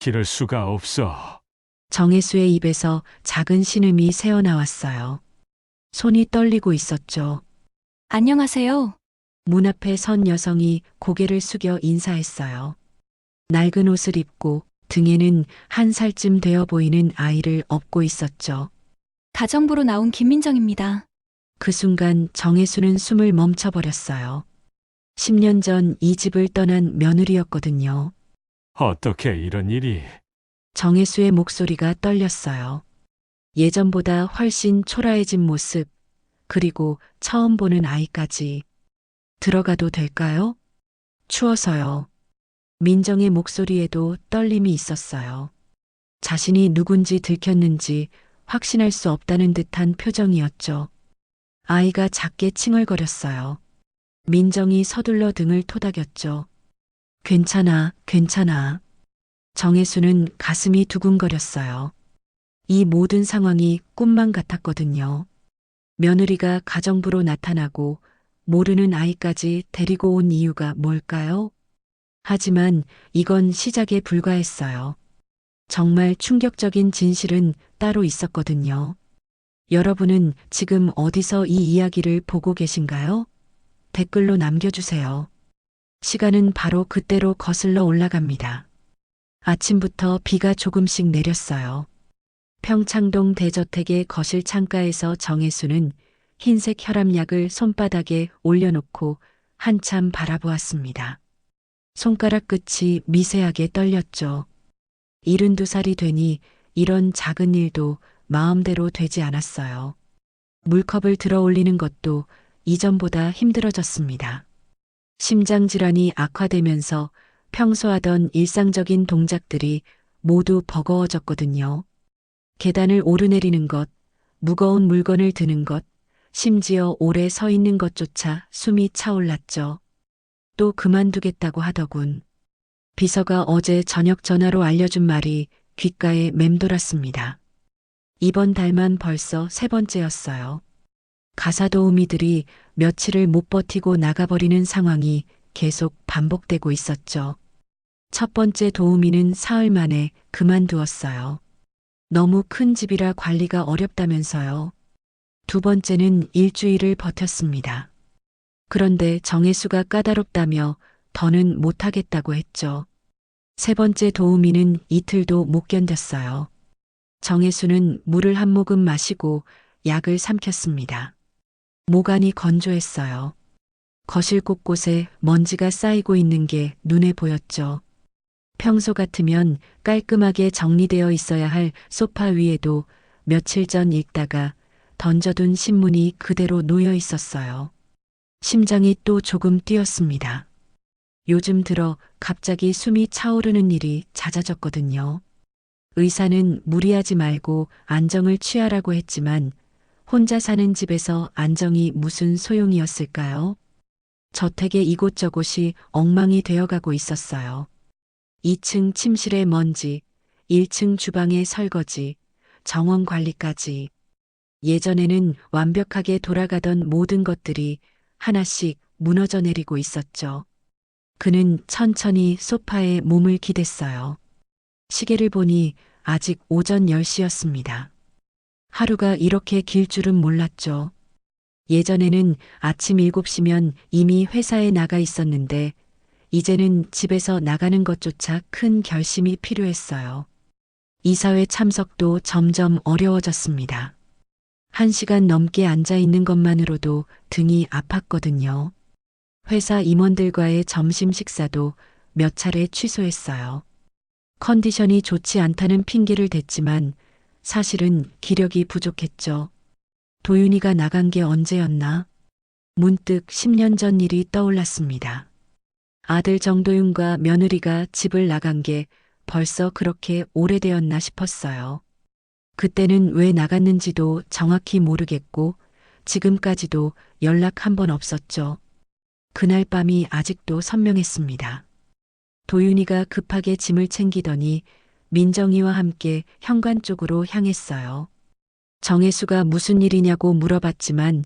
기를 수가 없어. 정혜수의 입에서 작은 신음이 새어나왔어요. 손이 떨리고 있었죠. 안녕하세요. 문 앞에 선 여성이 고개를 숙여 인사했어요. 낡은 옷을 입고 등에는 한 살쯤 되어 보이는 아이를 업고 있었죠. 가정부로 나온 김민정입니다. 그 순간 정혜수는 숨을 멈춰버렸어요. 10년 전 이 집을 떠난 며느리였거든요. 어떻게 이런 일이? 정혜수의 목소리가 떨렸어요. 예전보다 훨씬 초라해진 모습, 그리고 처음 보는 아이까지. 들어가도 될까요? 추워서요. 민정의 목소리에도 떨림이 있었어요. 자신이 누군지 들켰는지 확신할 수 없다는 듯한 표정이었죠. 아이가 작게 칭얼거렸어요. 민정이 서둘러 등을 토닥였죠. 괜찮아, 괜찮아. 정혜수는 가슴이 두근거렸어요. 이 모든 상황이 꿈만 같았거든요. 며느리가 가정부로 나타나고 모르는 아이까지 데리고 온 이유가 뭘까요? 하지만 이건 시작에 불과했어요. 정말 충격적인 진실은 따로 있었거든요. 여러분은 지금 어디서 이 이야기를 보고 계신가요? 댓글로 남겨주세요. 시간은 바로 그때로 거슬러 올라갑니다. 아침부터 비가 조금씩 내렸어요. 평창동 대저택의 거실 창가에서 정혜수는 흰색 혈압약을 손바닥에 올려놓고 한참 바라보았습니다. 손가락 끝이 미세하게 떨렸죠. 72살이 되니 이런 작은 일도 마음대로 되지 않았어요. 물컵을 들어 올리는 것도 이전보다 힘들어졌습니다. 심장질환이 악화되면서 평소 하던 일상적인 동작들이 모두 버거워졌거든요. 계단을 오르내리는 것, 무거운 물건을 드는 것, 심지어 오래 서 있는 것조차 숨이 차올랐죠. 또 그만두겠다고 하더군. 비서가 어제 저녁 전화로 알려준 말이 귓가에 맴돌았습니다. 이번 달만 벌써 세 번째였어요. 가사 도우미들이 며칠을 못 버티고 나가버리는 상황이 계속 반복되고 있었죠. 첫 번째 도우미는 사흘 만에 그만두었어요. 너무 큰 집이라 관리가 어렵다면서요. 두 번째는 일주일을 버텼습니다. 그런데 정혜수가 까다롭다며 더는 못하겠다고 했죠. 세 번째 도우미는 이틀도 못 견뎠어요. 정혜수는 물을 한 모금 마시고 약을 삼켰습니다. 모간이 건조했어요. 거실 곳곳에 먼지가 쌓이고 있는 게 눈에 보였죠. 평소 같으면 깔끔하게 정리되어 있어야 할 소파 위에도 며칠 전 읽다가 던져둔 신문이 그대로 놓여 있었어요. 심장이 또 조금 뛰었습니다. 요즘 들어 갑자기 숨이 차오르는 일이 잦아졌거든요. 의사는 무리하지 말고 안정을 취하라고 했지만 혼자 사는 집에서 안정이 무슨 소용이었을까요? 저택의 이곳저곳이 엉망이 되어가고 있었어요. 2층 침실의 먼지, 1층 주방의 설거지, 정원 관리까지. 예전에는 완벽하게 돌아가던 모든 것들이 하나씩 무너져 내리고 있었죠. 그는 천천히 소파에 몸을 기댔어요. 시계를 보니 아직 오전 10시였습니다. 하루가 이렇게 길 줄은 몰랐죠. 예전에는 아침 7시면 이미 회사에 나가 있었는데 이제는 집에서 나가는 것조차 큰 결심이 필요했어요. 이사회 참석도 점점 어려워졌습니다. 1시간 넘게 앉아 있는 것만으로도 등이 아팠거든요. 회사 임원들과의 점심 식사도 몇 차례 취소했어요. 컨디션이 좋지 않다는 핑계를 댔지만 사실은 기력이 부족했죠. 도윤이가 나간 게 언제였나? 문득 10년 전 일이 떠올랐습니다. 아들 정도윤과 며느리가 집을 나간 게 벌써 그렇게 오래되었나 싶었어요. 그때는 왜 나갔는지도 정확히 모르겠고 지금까지도 연락 한 번 없었죠. 그날 밤이 아직도 선명했습니다. 도윤이가 급하게 짐을 챙기더니 민정이와 함께 현관 쪽으로 향했어요. 정혜수가 무슨 일이냐고 물어봤지만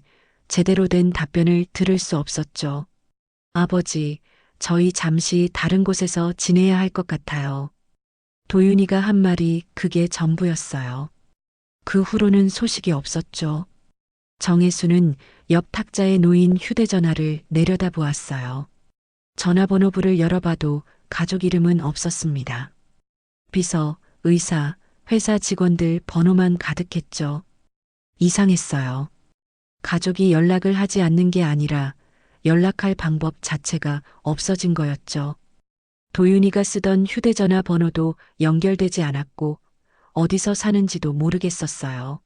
제대로 된 답변을 들을 수 없었죠. 아버지, 저희 잠시 다른 곳에서 지내야 할 것 같아요. 도윤이가 한 말이 그게 전부였어요. 그 후로는 소식이 없었죠. 정혜수는 옆 탁자에 놓인 휴대전화를 내려다보았어요. 전화번호부를 열어봐도 가족 이름은 없었습니다. 비서, 의사, 회사 직원들 번호만 가득했죠. 이상했어요. 가족이 연락을 하지 않는 게 아니라 연락할 방법 자체가 없어진 거였죠. 도윤이가 쓰던 휴대전화 번호도 연결되지 않았고 어디서 사는지도 모르겠었어요.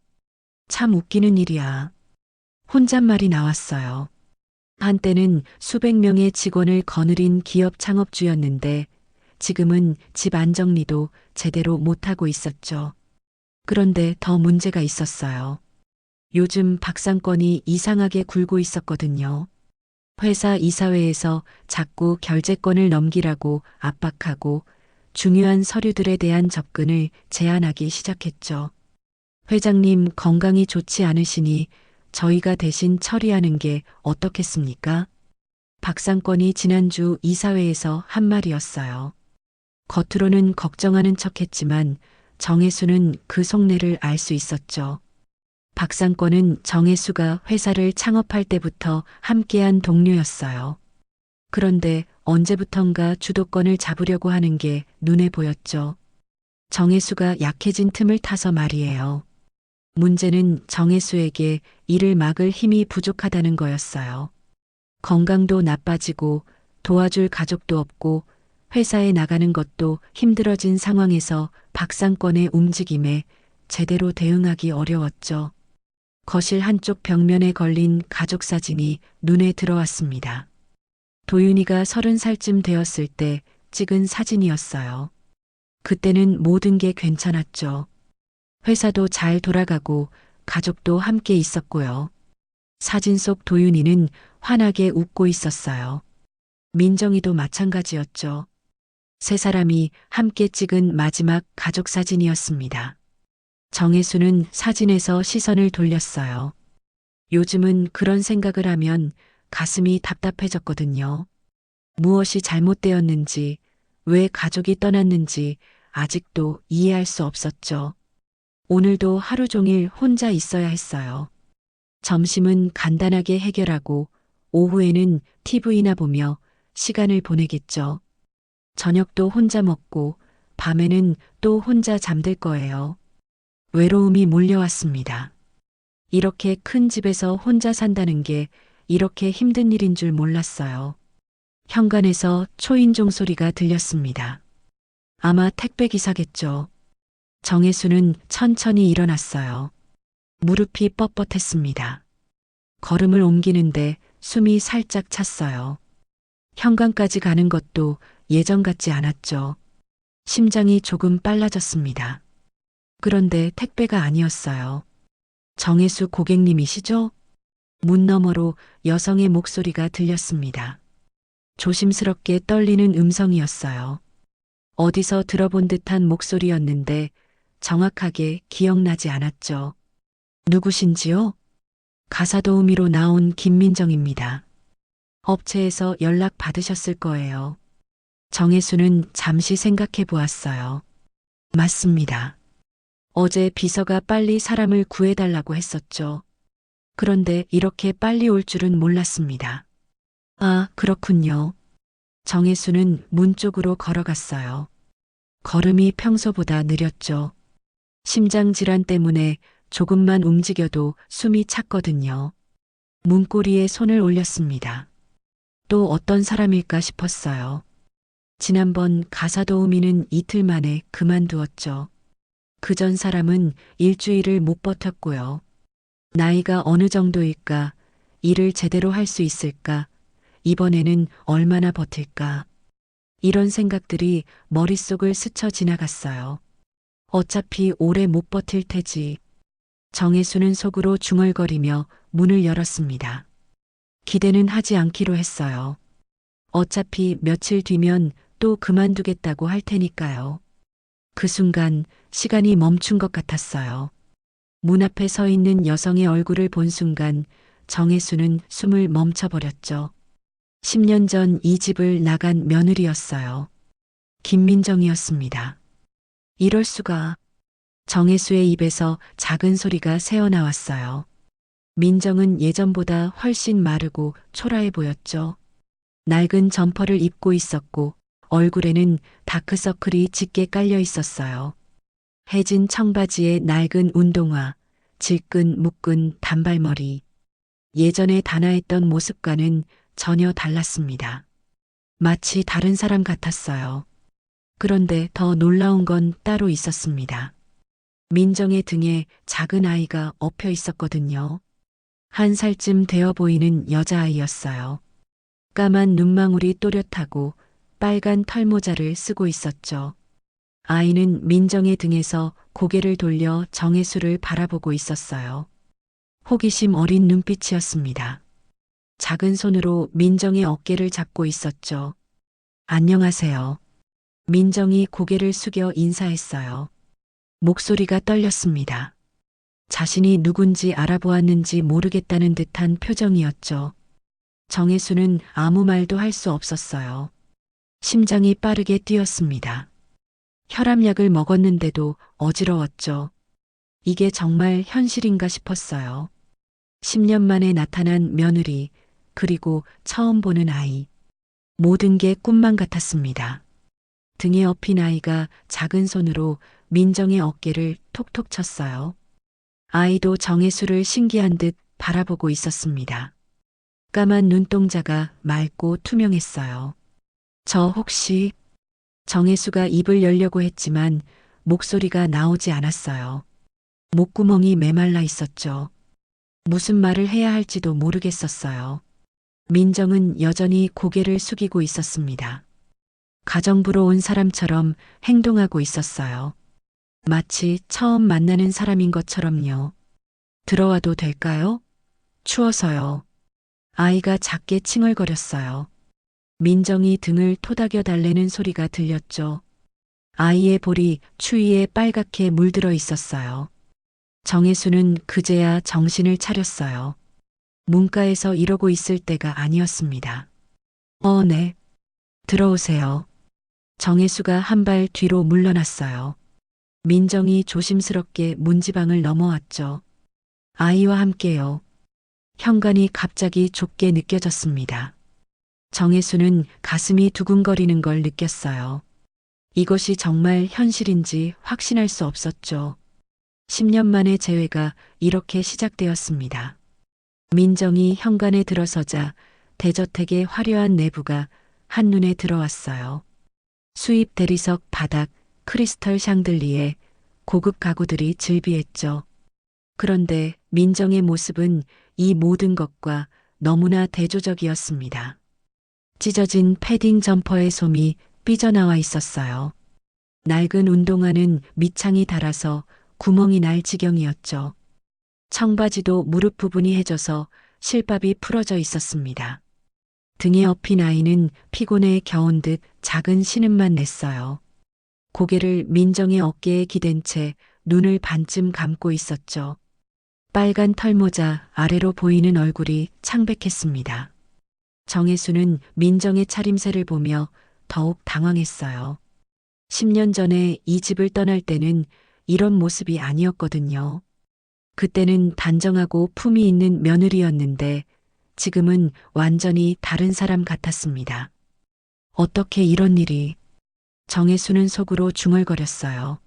참 웃기는 일이야. 혼잣말이 나왔어요. 한때는 수백 명의 직원을 거느린 기업 창업주였는데 지금은 집 안정리도 제대로 못하고 있었죠. 그런데 더 문제가 있었어요. 요즘 박상권이 이상하게 굴고 있었거든요. 회사 이사회에서 자꾸 결재권을 넘기라고 압박하고 중요한 서류들에 대한 접근을 제한하기 시작했죠. 회장님 건강이 좋지 않으시니 저희가 대신 처리하는 게 어떻겠습니까? 박상권이 지난주 이사회에서 한 말이었어요. 겉으로는 걱정하는 척했지만 정혜수는 그 속내를 알 수 있었죠. 박상권은 정혜수가 회사를 창업할 때부터 함께한 동료였어요. 그런데 언제부턴가 주도권을 잡으려고 하는 게 눈에 보였죠. 정혜수가 약해진 틈을 타서 말이에요. 문제는 정혜수에게 이를 막을 힘이 부족하다는 거였어요. 건강도 나빠지고 도와줄 가족도 없고 회사에 나가는 것도 힘들어진 상황에서 박상권의 움직임에 제대로 대응하기 어려웠죠. 거실 한쪽 벽면에 걸린 가족 사진이 눈에 들어왔습니다. 도윤이가 30살쯤 되었을 때 찍은 사진이었어요. 그때는 모든 게 괜찮았죠. 회사도 잘 돌아가고 가족도 함께 있었고요. 사진 속 도윤이는 환하게 웃고 있었어요. 민정이도 마찬가지였죠. 세 사람이 함께 찍은 마지막 가족 사진이었습니다. 정혜수는 사진에서 시선을 돌렸어요. 요즘은 그런 생각을 하면 가슴이 답답해졌거든요. 무엇이 잘못되었는지, 왜 가족이 떠났는지 아직도 이해할 수 없었죠. 오늘도 하루 종일 혼자 있어야 했어요. 점심은 간단하게 해결하고 오후에는 TV나 보며 시간을 보내겠죠. 저녁도 혼자 먹고 밤에는 또 혼자 잠들 거예요. 외로움이 몰려왔습니다. 이렇게 큰 집에서 혼자 산다는 게 이렇게 힘든 일인 줄 몰랐어요. 현관에서 초인종 소리가 들렸습니다. 아마 택배 기사겠죠. 정혜수는 천천히 일어났어요. 무릎이 뻣뻣했습니다. 걸음을 옮기는데 숨이 살짝 찼어요. 현관까지 가는 것도 예전 같지 않았죠. 심장이 조금 빨라졌습니다. 그런데 택배가 아니었어요. 정혜수 고객님이시죠? 문 너머로 여성의 목소리가 들렸습니다. 조심스럽게 떨리는 음성이었어요. 어디서 들어본 듯한 목소리였는데 정확하게 기억나지 않았죠. 누구신지요? 가사도우미로 나온 김민정입니다. 업체에서 연락 받으셨을 거예요. 정혜수는 잠시 생각해 보았어요. 맞습니다. 어제 비서가 빨리 사람을 구해달라고 했었죠. 그런데 이렇게 빨리 올 줄은 몰랐습니다. 아, 그렇군요. 정혜수는 문 쪽으로 걸어갔어요. 걸음이 평소보다 느렸죠. 심장 질환 때문에 조금만 움직여도 숨이 찼거든요. 문고리에 손을 올렸습니다. 또 어떤 사람일까 싶었어요. 지난번 가사도우미는 이틀 만에 그만두었죠. 그 전 사람은 일주일을 못 버텼고요. 나이가 어느 정도일까? 일을 제대로 할 수 있을까? 이번에는 얼마나 버틸까? 이런 생각들이 머릿속을 스쳐 지나갔어요. 어차피 오래 못 버틸 테지. 정혜수는 속으로 중얼거리며 문을 열었습니다. 기대는 하지 않기로 했어요. 어차피 며칠 뒤면 또 그만두겠다고 할 테니까요. 그 순간 시간이 멈춘 것 같았어요. 문 앞에 서 있는 여성의 얼굴을 본 순간 정혜수는 숨을 멈춰버렸죠. 10년 전 이 집을 나간 며느리였어요. 김민정이었습니다. 이럴 수가. 정혜수의 입에서 작은 소리가 새어나왔어요. 민정은 예전보다 훨씬 마르고 초라해 보였죠. 낡은 점퍼를 입고 있었고 얼굴에는 다크서클이 짙게 깔려 있었어요. 해진 청바지에 낡은 운동화, 질끈 묶은 단발머리. 예전에 단아했던 모습과는 전혀 달랐습니다. 마치 다른 사람 같았어요. 그런데 더 놀라운 건 따로 있었습니다. 민정의 등에 작은 아이가 엎여 있었거든요. 1살쯤 되어 보이는 여자아이였어요. 까만 눈망울이 또렷하고 빨간 털모자를 쓰고 있었죠. 아이는 민정의 등에서 고개를 돌려 정혜수를 바라보고 있었어요. 호기심 어린 눈빛이었습니다. 작은 손으로 민정의 어깨를 잡고 있었죠. 안녕하세요. 민정이 고개를 숙여 인사했어요. 목소리가 떨렸습니다. 자신이 누군지 알아보았는지 모르겠다는 듯한 표정이었죠. 정혜수는 아무 말도 할 수 없었어요. 심장이 빠르게 뛰었습니다. 혈압약을 먹었는데도 어지러웠죠. 이게 정말 현실인가 싶었어요. 10년 만에 나타난 며느리, 그리고 처음 보는 아이. 모든 게 꿈만 같았습니다. 등에 업힌 아이가 작은 손으로 민정의 어깨를 톡톡 쳤어요. 아이도 정혜수를 신기한 듯 바라보고 있었습니다. 까만 눈동자가 맑고 투명했어요. 저 혹시... 정혜수가 입을 열려고 했지만 목소리가 나오지 않았어요. 목구멍이 메말라 있었죠. 무슨 말을 해야 할지도 모르겠었어요. 민정은 여전히 고개를 숙이고 있었습니다. 가정부로 온 사람처럼 행동하고 있었어요. 마치 처음 만나는 사람인 것처럼요. 들어와도 될까요? 추워서요. 아이가 작게 칭얼거렸어요. 민정이 등을 토닥여 달래는 소리가 들렸죠. 아이의 볼이 추위에 빨갛게 물들어 있었어요. 정혜수는 그제야 정신을 차렸어요. 문가에서 이러고 있을 때가 아니었습니다. 네. 들어오세요. 정혜수가 한 발 뒤로 물러났어요. 민정이 조심스럽게 문지방을 넘어왔죠. 아이와 함께요. 현관이 갑자기 좁게 느껴졌습니다. 정혜수는 가슴이 두근거리는 걸 느꼈어요. 이것이 정말 현실인지 확신할 수 없었죠. 10년 만의 재회가 이렇게 시작되었습니다. 민정이 현관에 들어서자 대저택의 화려한 내부가 한눈에 들어왔어요. 수입 대리석 바닥, 크리스털 샹들리에 고급 가구들이 즐비했죠. 그런데 민정의 모습은 이 모든 것과 너무나 대조적이었습니다. 찢어진 패딩 점퍼의 솜이 삐져나와 있었어요. 낡은 운동화는 밑창이 닳아서 구멍이 날 지경이었죠. 청바지도 무릎 부분이 해져서 실밥이 풀어져 있었습니다. 등에 업힌 아이는 피곤에 겨운 듯 작은 신음만 냈어요. 고개를 민정의 어깨에 기댄 채 눈을 반쯤 감고 있었죠. 빨간 털모자 아래로 보이는 얼굴이 창백했습니다. 정혜수는 민정의 차림새를 보며 더욱 당황했어요. 10년 전에 이 집을 떠날 때는 이런 모습이 아니었거든요. 그때는 단정하고 품위 있는 며느리였는데 지금은 완전히 다른 사람 같았습니다. 어떻게 이런 일이... 정혜수는 속으로 중얼거렸어요.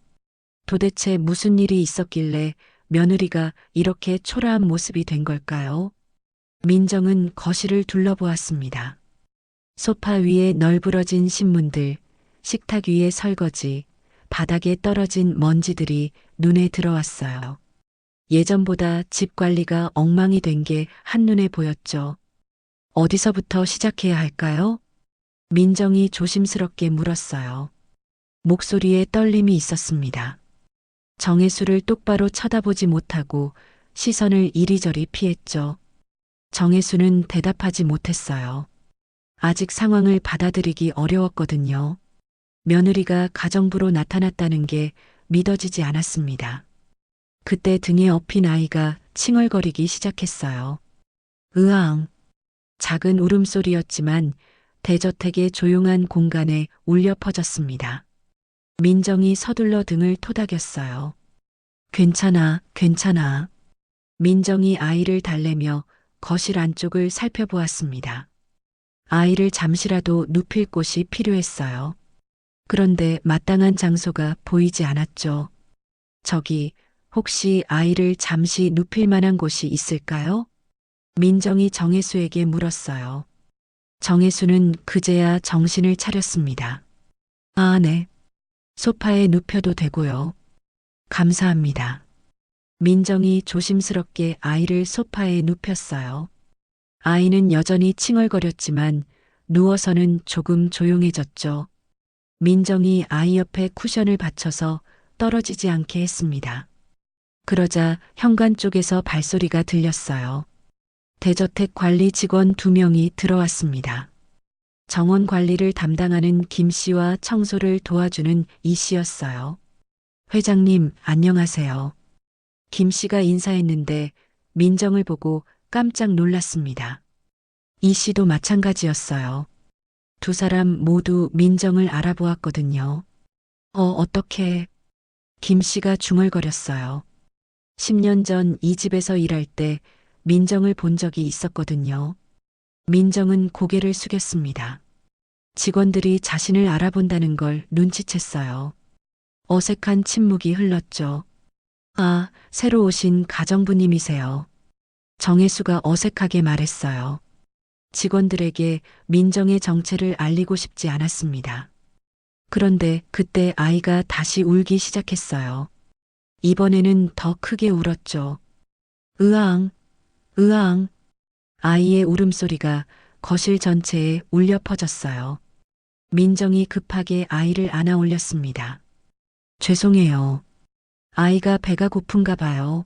도대체 무슨 일이 있었길래 며느리가 이렇게 초라한 모습이 된 걸까요? 민정은 거실을 둘러보았습니다. 소파 위에 널브러진 신문들, 식탁 위에 설거지, 바닥에 떨어진 먼지들이 눈에 들어왔어요. 예전보다 집 관리가 엉망이 된 게 한눈에 보였죠. 어디서부터 시작해야 할까요? 민정이 조심스럽게 물었어요. 목소리에 떨림이 있었습니다. 정혜수를 똑바로 쳐다보지 못하고 시선을 이리저리 피했죠. 정혜수는 대답하지 못했어요. 아직 상황을 받아들이기 어려웠거든요. 며느리가 가정부로 나타났다는 게 믿어지지 않았습니다. 그때 등에 업힌 아이가 칭얼거리기 시작했어요. 으앙. 작은 울음소리였지만 대저택의 조용한 공간에 울려 퍼졌습니다. 민정이 서둘러 등을 토닥였어요. 괜찮아, 괜찮아. 민정이 아이를 달래며 거실 안쪽을 살펴보았습니다. 아이를 잠시라도 눕힐 곳이 필요했어요. 그런데 마땅한 장소가 보이지 않았죠. 저기, 혹시 아이를 잠시 눕힐 만한 곳이 있을까요? 민정이 정혜수에게 물었어요. 정혜수는 그제야 정신을 차렸습니다. 아, 네. 소파에 눕혀도 되고요. 감사합니다. 민정이 조심스럽게 아이를 소파에 눕혔어요. 아이는 여전히 칭얼거렸지만 누워서는 조금 조용해졌죠. 민정이 아이 옆에 쿠션을 받쳐서 떨어지지 않게 했습니다. 그러자 현관 쪽에서 발소리가 들렸어요. 대저택 관리 직원 2명이 들어왔습니다. 정원 관리를 담당하는 김 씨와 청소를 도와주는 이 씨였어요. 회장님, 안녕하세요. 김 씨가 인사했는데 민정을 보고 깜짝 놀랐습니다. 이 씨도 마찬가지였어요. 두 사람 모두 민정을 알아보았거든요. 어떻게? 김 씨가 중얼거렸어요. 10년 전 이 집에서 일할 때 민정을 본 적이 있었거든요. 민정은 고개를 숙였습니다. 직원들이 자신을 알아본다는 걸 눈치챘어요. 어색한 침묵이 흘렀죠. 아, 새로 오신 가정부님이세요. 정혜수가 어색하게 말했어요. 직원들에게 민정의 정체를 알리고 싶지 않았습니다. 그런데 그때 아이가 다시 울기 시작했어요. 이번에는 더 크게 울었죠. 으앙, 으앙. 아이의 울음소리가 거실 전체에 울려 퍼졌어요. 민정이 급하게 아이를 안아 올렸습니다. 죄송해요. 아이가 배가 고픈가 봐요.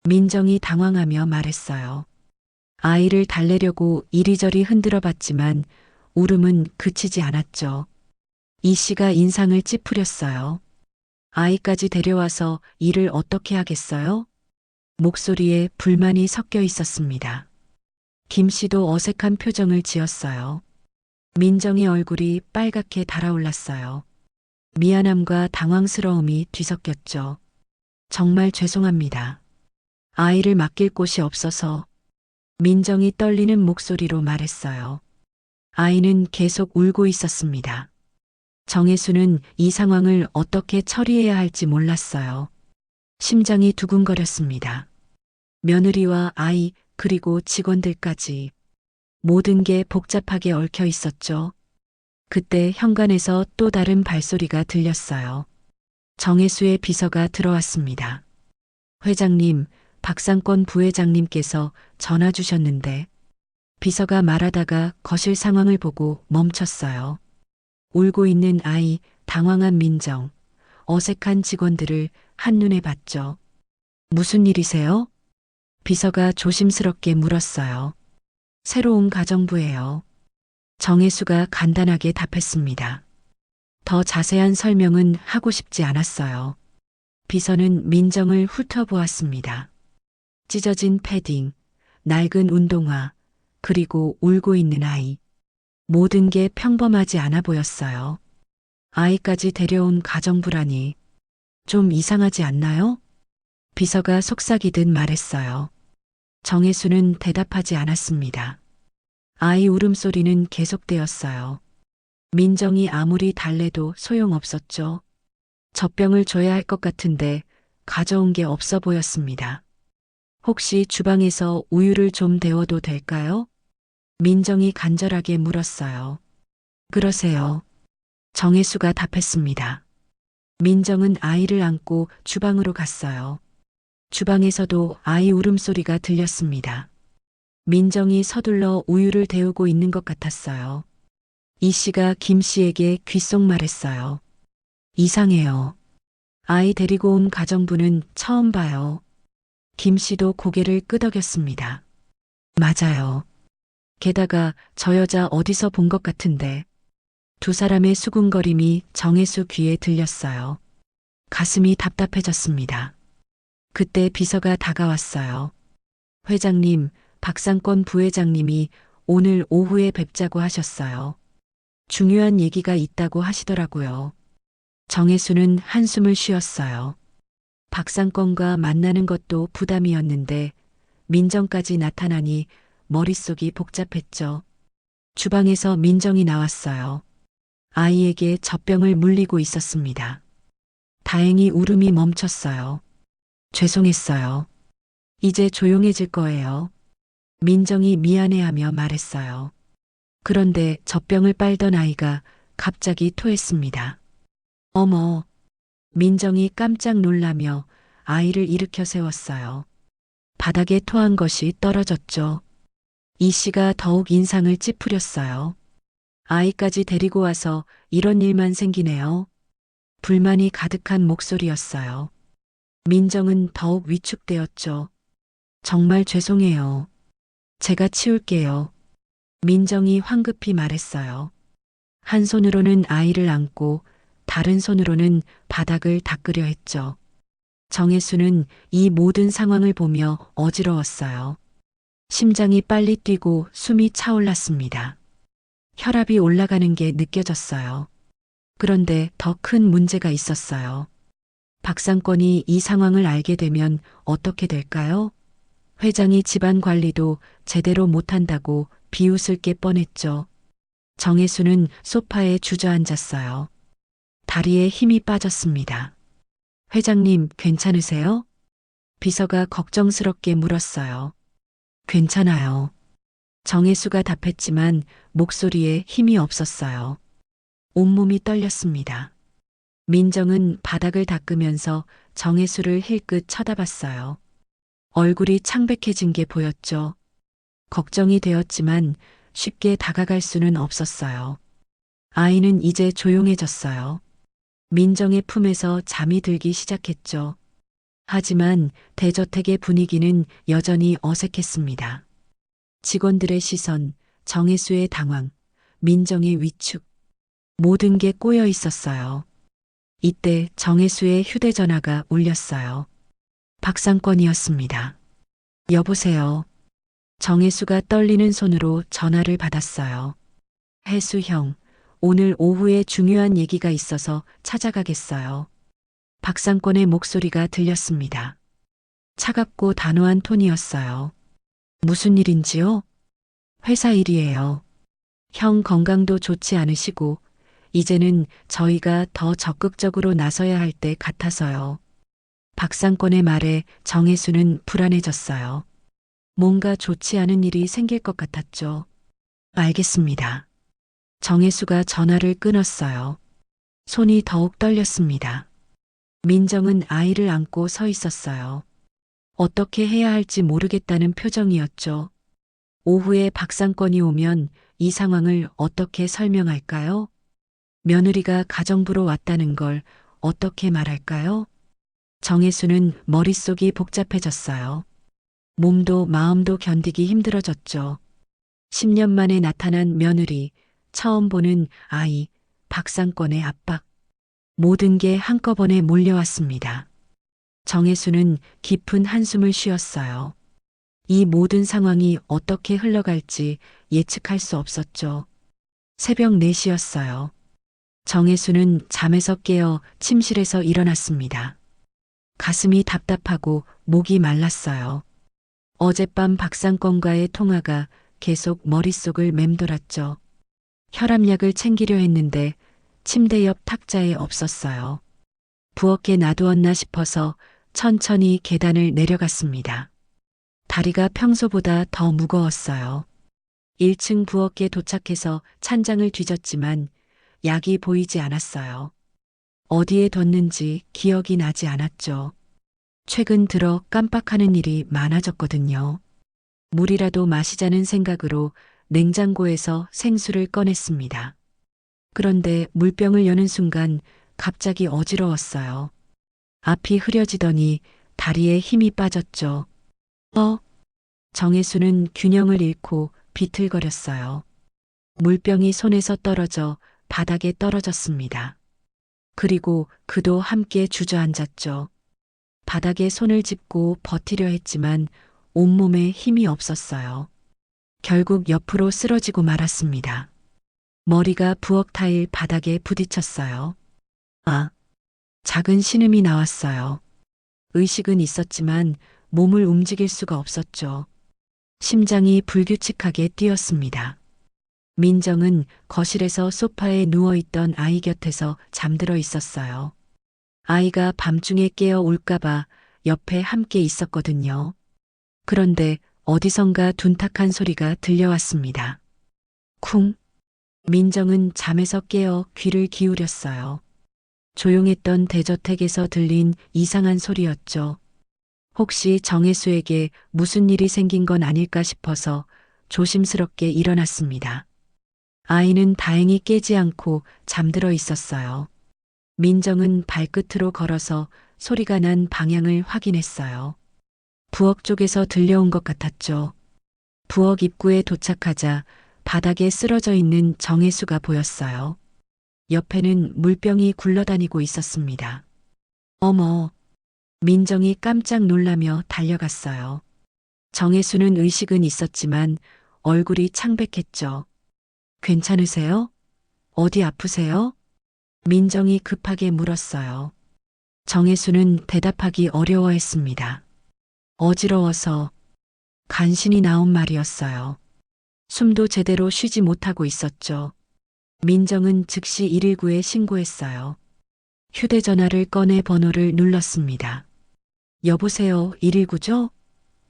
민정이 당황하며 말했어요. 아이를 달래려고 이리저리 흔들어 봤지만 울음은 그치지 않았죠. 이 씨가 인상을 찌푸렸어요. 아이까지 데려와서 일을 어떻게 하겠어요? 목소리에 불만이 섞여 있었습니다. 김 씨도 어색한 표정을 지었어요. 민정의 얼굴이 빨갛게 달아올랐어요. 미안함과 당황스러움이 뒤섞였죠. 정말 죄송합니다. 아이를 맡길 곳이 없어서. 민정이 떨리는 목소리로 말했어요. 아이는 계속 울고 있었습니다. 정혜수는 이 상황을 어떻게 처리해야 할지 몰랐어요. 심장이 두근거렸습니다. 며느리와 아이, 그리고 직원들까지. 모든 게 복잡하게 얽혀 있었죠. 그때 현관에서 또 다른 발소리가 들렸어요. 정혜수의 비서가 들어왔습니다. 회장님, 박상권 부회장님께서 전화 주셨는데. 비서가 말하다가 거실 상황을 보고 멈췄어요. 울고 있는 아이, 당황한 민정, 어색한 직원들을 한눈에 봤죠. 무슨 일이세요? 비서가 조심스럽게 물었어요. 새로운 가정부예요. 정혜수가 간단하게 답했습니다. 더 자세한 설명은 하고 싶지 않았어요. 비서는 민정을 훑어보았습니다. 찢어진 패딩, 낡은 운동화, 그리고 울고 있는 아이. 모든 게 평범하지 않아 보였어요. 아이까지 데려온 가정부라니 좀 이상하지 않나요? 비서가 속삭이듯 말했어요. 정혜수는 대답하지 않았습니다. 아이 울음소리는 계속되었어요. 민정이 아무리 달래도 소용없었죠. 젖병을 줘야 할 것 같은데 가져온 게 없어 보였습니다. 혹시 주방에서 우유를 좀 데워도 될까요? 민정이 간절하게 물었어요. 그러세요. 정혜수가 답했습니다. 민정은 아이를 안고 주방으로 갔어요. 주방에서도 아이 울음소리가 들렸습니다. 민정이 서둘러 우유를 데우고 있는 것 같았어요. 이 씨가 김 씨에게 귓속말했어요. 이상해요. 아이 데리고 온 가정부는 처음 봐요. 김 씨도 고개를 끄덕였습니다. 맞아요. 게다가 저 여자 어디서 본 것 같은데. 두 사람의 수군거림이 정혜수 귀에 들렸어요. 가슴이 답답해졌습니다. 그때 비서가 다가왔어요. 회장님, 박상권 부회장님이 오늘 오후에 뵙자고 하셨어요. 중요한 얘기가 있다고 하시더라고요. 정혜수는 한숨을 쉬었어요. 박상권과 만나는 것도 부담이었는데 민정까지 나타나니 머릿속이 복잡했죠. 주방에서 민정이 나왔어요. 아이에게 젖병을 물리고 있었습니다. 다행히 울음이 멈췄어요. 죄송했어요. 이제 조용해질 거예요. 민정이 미안해하며 말했어요. 그런데 젖병을 빨던 아이가 갑자기 토했습니다. 어머, 민정이 깜짝 놀라며 아이를 일으켜 세웠어요. 바닥에 토한 것이 떨어졌죠. 이 씨가 더욱 인상을 찌푸렸어요. 아이까지 데리고 와서 이런 일만 생기네요. 불만이 가득한 목소리였어요. 민정은 더욱 위축되었죠. 정말 죄송해요. 제가 치울게요. 민정이 황급히 말했어요. 한 손으로는 아이를 안고 다른 손으로는 바닥을 닦으려 했죠. 정혜수는 이 모든 상황을 보며 어지러웠어요. 심장이 빨리 뛰고 숨이 차올랐습니다. 혈압이 올라가는 게 느껴졌어요. 그런데 더 큰 문제가 있었어요. 박상권이 이 상황을 알게 되면 어떻게 될까요? 회장이 집안 관리도 제대로 못한다고 비웃을 게 뻔했죠. 정혜수는 소파에 주저앉았어요. 다리에 힘이 빠졌습니다. 회장님, 괜찮으세요? 비서가 걱정스럽게 물었어요. 괜찮아요. 정혜수가 답했지만 목소리에 힘이 없었어요. 온몸이 떨렸습니다. 민정은 바닥을 닦으면서 정혜수를 힐끗 쳐다봤어요. 얼굴이 창백해진 게 보였죠. 걱정이 되었지만 쉽게 다가갈 수는 없었어요. 아이는 이제 조용해졌어요. 민정의 품에서 잠이 들기 시작했죠. 하지만 대저택의 분위기는 여전히 어색했습니다. 직원들의 시선, 정혜수의 당황, 민정의 위축, 모든 게 꼬여 있었어요. 이때 정혜수의 휴대전화가 울렸어요. 박상권이었습니다. 여보세요. 정혜수가 떨리는 손으로 전화를 받았어요. 혜수 형, 오늘 오후에 중요한 얘기가 있어서 찾아가겠어요. 박상권의 목소리가 들렸습니다. 차갑고 단호한 톤이었어요. 무슨 일인지요? 회사 일이에요. 형 건강도 좋지 않으시고 이제는 저희가 더 적극적으로 나서야 할 때 같아서요. 박상권의 말에 정혜수는 불안해졌어요. 뭔가 좋지 않은 일이 생길 것 같았죠. 알겠습니다. 정혜수가 전화를 끊었어요. 손이 더욱 떨렸습니다. 민정은 아이를 안고 서 있었어요. 어떻게 해야 할지 모르겠다는 표정이었죠. 오후에 박상권이 오면 이 상황을 어떻게 설명할까요? 며느리가 가정부로 왔다는 걸 어떻게 말할까요? 정혜수는 머릿속이 복잡해졌어요. 몸도 마음도 견디기 힘들어졌죠. 10년 만에 나타난 며느리, 처음 보는 아이, 박상권의 압박. 모든 게 한꺼번에 몰려왔습니다. 정혜수는 깊은 한숨을 쉬었어요. 이 모든 상황이 어떻게 흘러갈지 예측할 수 없었죠. 새벽 4시였어요. 정혜수는 잠에서 깨어 침실에서 일어났습니다. 가슴이 답답하고 목이 말랐어요. 어젯밤 박상권과의 통화가 계속 머릿속을 맴돌았죠. 혈압약을 챙기려 했는데 침대 옆 탁자에 없었어요. 부엌에 놔두었나 싶어서 천천히 계단을 내려갔습니다. 다리가 평소보다 더 무거웠어요. 1층 부엌에 도착해서 찬장을 뒤졌지만 약이 보이지 않았어요. 어디에 뒀는지 기억이 나지 않았죠. 최근 들어 깜빡하는 일이 많아졌거든요. 물이라도 마시자는 생각으로 냉장고에서 생수를 꺼냈습니다. 그런데 물병을 여는 순간 갑자기 어지러웠어요. 앞이 흐려지더니 다리에 힘이 빠졌죠. 정혜수는 균형을 잃고 비틀거렸어요. 물병이 손에서 떨어져 바닥에 떨어졌습니다. 그리고 그도 함께 주저앉았죠. 바닥에 손을 짚고 버티려 했지만 온몸에 힘이 없었어요. 결국 옆으로 쓰러지고 말았습니다. 머리가 부엌 타일 바닥에 부딪혔어요. 작은 신음이 나왔어요. 의식은 있었지만 몸을 움직일 수가 없었죠. 심장이 불규칙하게 뛰었습니다. 민정은 거실에서 소파에 누워있던 아이 곁에서 잠들어 있었어요. 아이가 밤중에 깨어 올까봐 옆에 함께 있었거든요. 그런데 어디선가 둔탁한 소리가 들려왔습니다. 쿵. 민정은 잠에서 깨어 귀를 기울였어요. 조용했던 대저택에서 들린 이상한 소리였죠. 혹시 정혜수에게 무슨 일이 생긴 건 아닐까 싶어서 조심스럽게 일어났습니다. 아이는 다행히 깨지 않고 잠들어 있었어요. 민정은 발끝으로 걸어서 소리가 난 방향을 확인했어요. 부엌 쪽에서 들려온 것 같았죠. 부엌 입구에 도착하자 바닥에 쓰러져 있는 정혜수가 보였어요. 옆에는 물병이 굴러다니고 있었습니다. 어머! 민정이 깜짝 놀라며 달려갔어요. 정혜수는 의식은 있었지만 얼굴이 창백했죠. 괜찮으세요? 어디 아프세요? 민정이 급하게 물었어요. 정혜수는 대답하기 어려워했습니다. 어지러워서 간신히 나온 말이었어요. 숨도 제대로 쉬지 못하고 있었죠. 민정은 즉시 119에 신고했어요. 휴대전화를 꺼내 번호를 눌렀습니다. 여보세요, 119죠?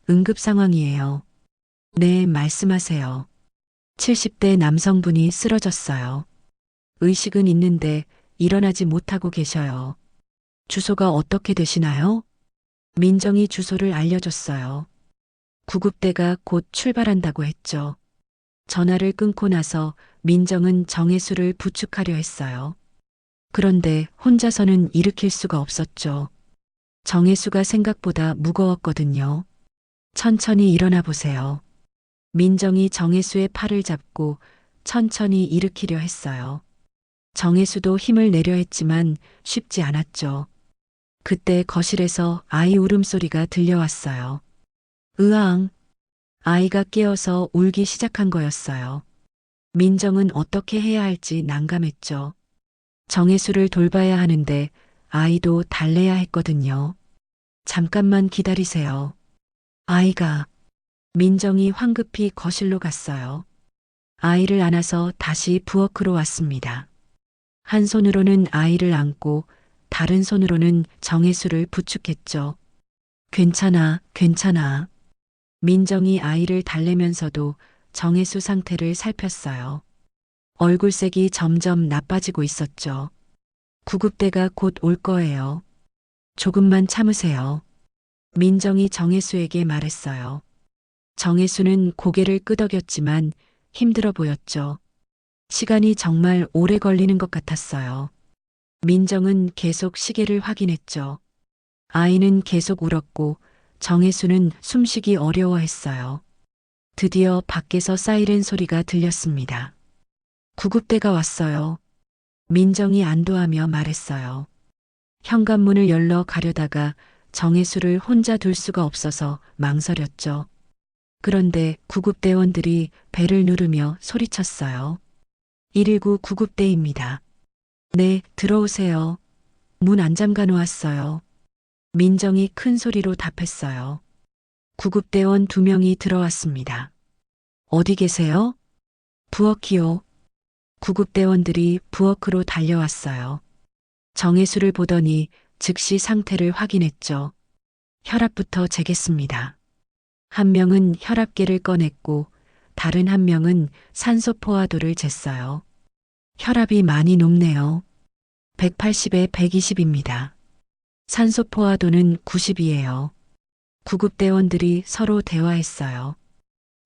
응급 상황이에요. 네, 말씀하세요. 70대 남성분이 쓰러졌어요. 의식은 있는데 일어나지 못하고 계셔요. 주소가 어떻게 되시나요? 민정이 주소를 알려줬어요. 구급대가 곧 출발한다고 했죠. 전화를 끊고 나서 민정은 정혜수를 부축하려 했어요. 그런데 혼자서는 일으킬 수가 없었죠. 정혜수가 생각보다 무거웠거든요. 천천히 일어나 보세요. 민정이 정혜수의 팔을 잡고 천천히 일으키려 했어요. 정혜수도 힘을 내려 했지만 쉽지 않았죠. 그때 거실에서 아이 울음소리가 들려왔어요. 으앙. 아이가 깨어서 울기 시작한 거였어요. 민정은 어떻게 해야 할지 난감했죠. 정혜수를 돌봐야 하는데 아이도 달래야 했거든요. 잠깐만 기다리세요. 아이가. 민정이 황급히 거실로 갔어요. 아이를 안아서 다시 부엌으로 왔습니다. 한 손으로는 아이를 안고 다른 손으로는 정혜수를 부축했죠. 괜찮아, 괜찮아. 민정이 아이를 달래면서도 정혜수 상태를 살폈어요. 얼굴색이 점점 나빠지고 있었죠. 구급대가 곧 올 거예요. 조금만 참으세요. 민정이 정혜수에게 말했어요. 정혜수는 고개를 끄덕였지만 힘들어 보였죠. 시간이 정말 오래 걸리는 것 같았어요. 민정은 계속 시계를 확인했죠. 아이는 계속 울었고 정혜수는 숨쉬기 어려워했어요. 드디어 밖에서 사이렌 소리가 들렸습니다. 구급대가 왔어요. 민정이 안도하며 말했어요. 현관문을 열러 가려다가 정혜수를 혼자 둘 수가 없어서 망설였죠. 그런데 구급대원들이 벨을 누르며 소리쳤어요. 119 구급대입니다. 네, 들어오세요. 문 안 잠가 놓았어요. 민정이 큰 소리로 답했어요. 구급대원 2명이 들어왔습니다. 어디 계세요? 부엌이요. 구급대원들이 부엌으로 달려왔어요. 정혜수를 보더니 즉시 상태를 확인했죠. 혈압부터 재겠습니다. 한 명은 혈압계를 꺼냈고 다른 한 명은 산소 포화도를 쟀어요. 혈압이 많이 높네요. 180에 120입니다. 산소 포화도는 90이에요. 구급대원들이 서로 대화했어요.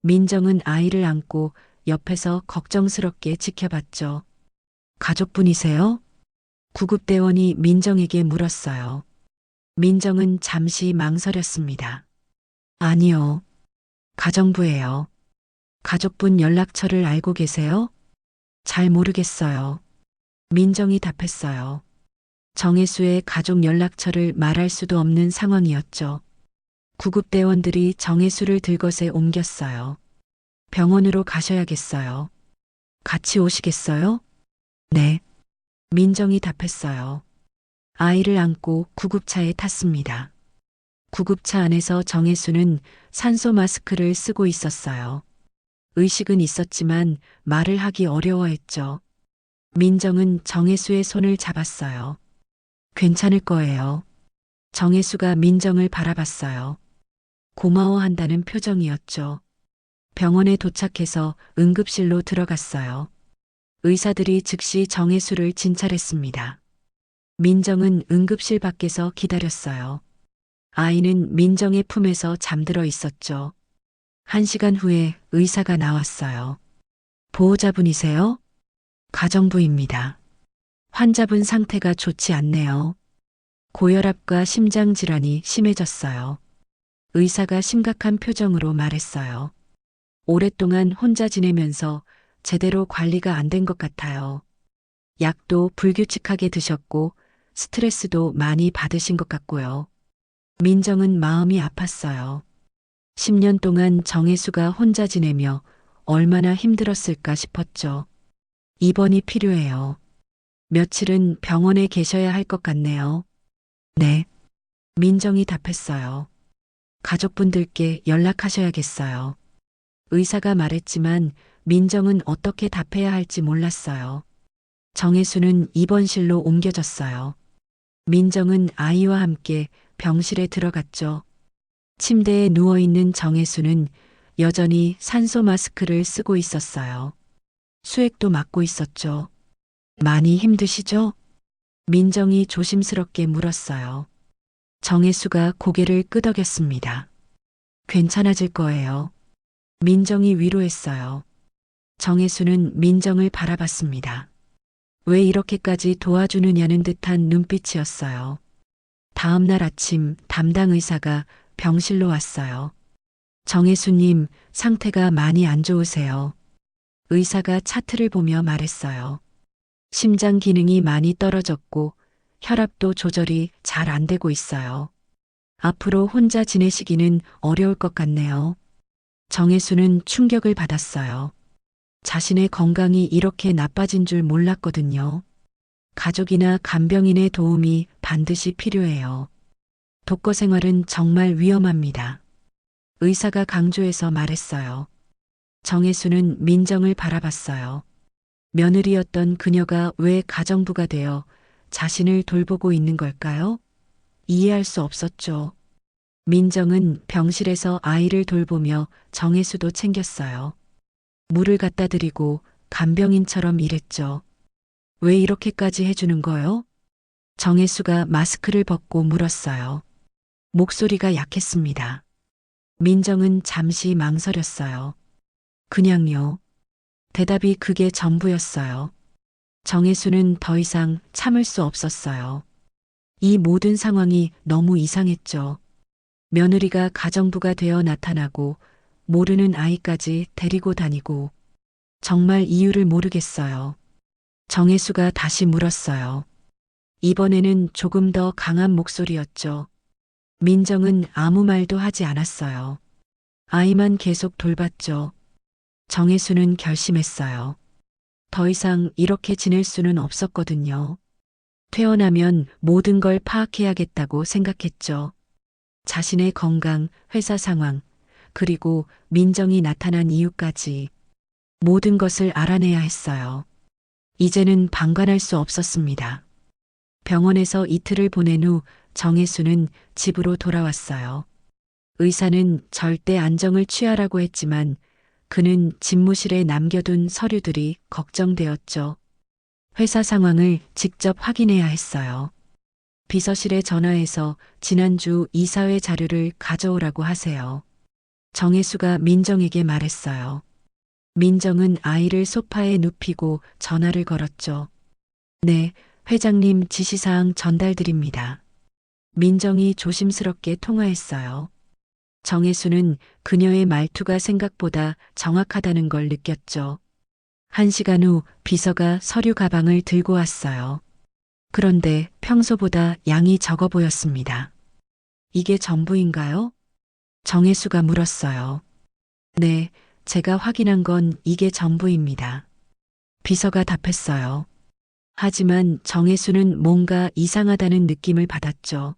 민정은 아이를 안고 옆에서 걱정스럽게 지켜봤죠. 가족분이세요? 구급대원이 민정에게 물었어요. 민정은 잠시 망설였습니다. 아니요. 가정부예요. 가족분 연락처를 알고 계세요? 잘 모르겠어요. 민정이 답했어요. 정혜수의 가족 연락처를 말할 수도 없는 상황이었죠. 구급대원들이 정혜수를 들것에 옮겼어요. 병원으로 가셔야겠어요. 같이 오시겠어요? 네. 민정이 답했어요. 아이를 안고 구급차에 탔습니다. 구급차 안에서 정혜수는 산소 마스크를 쓰고 있었어요. 의식은 있었지만 말을 하기 어려워했죠. 민정은 정혜수의 손을 잡았어요. 괜찮을 거예요. 정혜수가 민정을 바라봤어요. 고마워한다는 표정이었죠. 병원에 도착해서 응급실로 들어갔어요. 의사들이 즉시 정혜수를 진찰했습니다. 민정은 응급실 밖에서 기다렸어요. 아이는 민정의 품에서 잠들어 있었죠. 1시간 후에 의사가 나왔어요. 보호자분이세요? 가정부입니다. 환자분 상태가 좋지 않네요. 고혈압과 심장질환이 심해졌어요. 의사가 심각한 표정으로 말했어요. 오랫동안 혼자 지내면서 제대로 관리가 안 된 것 같아요. 약도 불규칙하게 드셨고 스트레스도 많이 받으신 것 같고요. 민정은 마음이 아팠어요. 10년 동안 정혜수가 혼자 지내며 얼마나 힘들었을까 싶었죠. 입원이 필요해요. 며칠은 병원에 계셔야 할 것 같네요. 네. 민정이 답했어요. 가족분들께 연락하셔야겠어요. 의사가 말했지만 민정은 어떻게 답해야 할지 몰랐어요. 정혜수는 입원실로 옮겨졌어요. 민정은 아이와 함께 병실에 들어갔죠. 침대에 누워있는 정혜수는 여전히 산소 마스크를 쓰고 있었어요. 수액도 맞고 있었죠. 많이 힘드시죠? 민정이 조심스럽게 물었어요. 정혜수가 고개를 끄덕였습니다. 괜찮아질 거예요. 민정이 위로했어요. 정혜수는 민정을 바라봤습니다. 왜 이렇게까지 도와주느냐는 듯한 눈빛이었어요. 다음 날 아침 담당 의사가 병실로 왔어요. 정혜수님, 상태가 많이 안 좋으세요. 의사가 차트를 보며 말했어요. 심장 기능이 많이 떨어졌고 혈압도 조절이 잘 안 되고 있어요. 앞으로 혼자 지내시기는 어려울 것 같네요. 정혜수는 충격을 받았어요. 자신의 건강이 이렇게 나빠진 줄 몰랐거든요. 가족이나 간병인의 도움이 반드시 필요해요. 독거 생활은 정말 위험합니다. 의사가 강조해서 말했어요. 정혜수는 민정을 바라봤어요. 며느리였던 그녀가 왜 가정부가 되어 자신을 돌보고 있는 걸까요? 이해할 수 없었죠. 민정은 병실에서 아이를 돌보며 정혜수도 챙겼어요. 물을 갖다 드리고 간병인처럼 일했죠. 왜 이렇게까지 해주는 거요? 정혜수가 마스크를 벗고 물었어요. 목소리가 약했습니다. 민정은 잠시 망설였어요. 그냥요. 대답이 그게 전부였어요. 정혜수는 더 이상 참을 수 없었어요. 이 모든 상황이 너무 이상했죠. 며느리가 가정부가 되어 나타나고 모르는 아이까지 데리고 다니고 정말 이유를 모르겠어요. 정혜수가 다시 물었어요. 이번에는 조금 더 강한 목소리였죠. 민정은 아무 말도 하지 않았어요. 아이만 계속 돌봤죠. 정혜수는 결심했어요. 더 이상 이렇게 지낼 수는 없었거든요. 퇴원하면 모든 걸 파악해야겠다고 생각했죠. 자신의 건강, 회사 상황, 그리고 민정이 나타난 이유까지 모든 것을 알아내야 했어요. 이제는 방관할 수 없었습니다. 병원에서 이틀을 보낸 후 정혜수는 집으로 돌아왔어요. 의사는 절대 안정을 취하라고 했지만 그는 집무실에 남겨둔 서류들이 걱정되었죠. 회사 상황을 직접 확인해야 했어요. 비서실에 전화해서 지난주 이사회 자료를 가져오라고 하세요. 정혜수가 민정에게 말했어요. 민정은 아이를 소파에 눕히고 전화를 걸었죠. 네, 회장님 지시사항 전달드립니다. 민정이 조심스럽게 통화했어요. 정혜수는 그녀의 말투가 생각보다 정확하다는 걸 느꼈죠. 1시간 후 비서가 서류 가방을 들고 왔어요. 그런데 평소보다 양이 적어 보였습니다. 이게 전부인가요? 정혜수가 물었어요. 네, 제가 확인한 건 이게 전부입니다. 비서가 답했어요. 하지만 정혜수는 뭔가 이상하다는 느낌을 받았죠.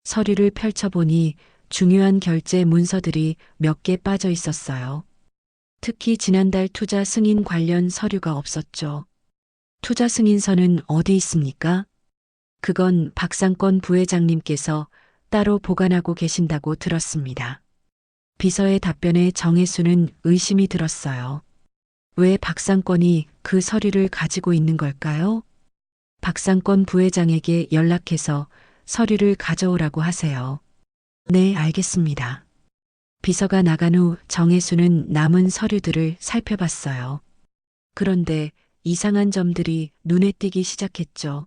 서류를 펼쳐보니 중요한 결제 문서들이 몇 개 빠져 있었어요. 특히 지난달 투자 승인 관련 서류가 없었죠. 투자 승인서는 어디 있습니까? 그건 박상권 부회장님께서 따로 보관하고 계신다고 들었습니다. 비서의 답변에 정혜수는 의심이 들었어요. 왜 박상권이 그 서류를 가지고 있는 걸까요? 박상권 부회장에게 연락해서 서류를 가져오라고 하세요. 네, 알겠습니다. 비서가 나간 후 정혜수는 남은 서류들을 살펴봤어요. 그런데 이상한 점들이 눈에 띄기 시작했죠.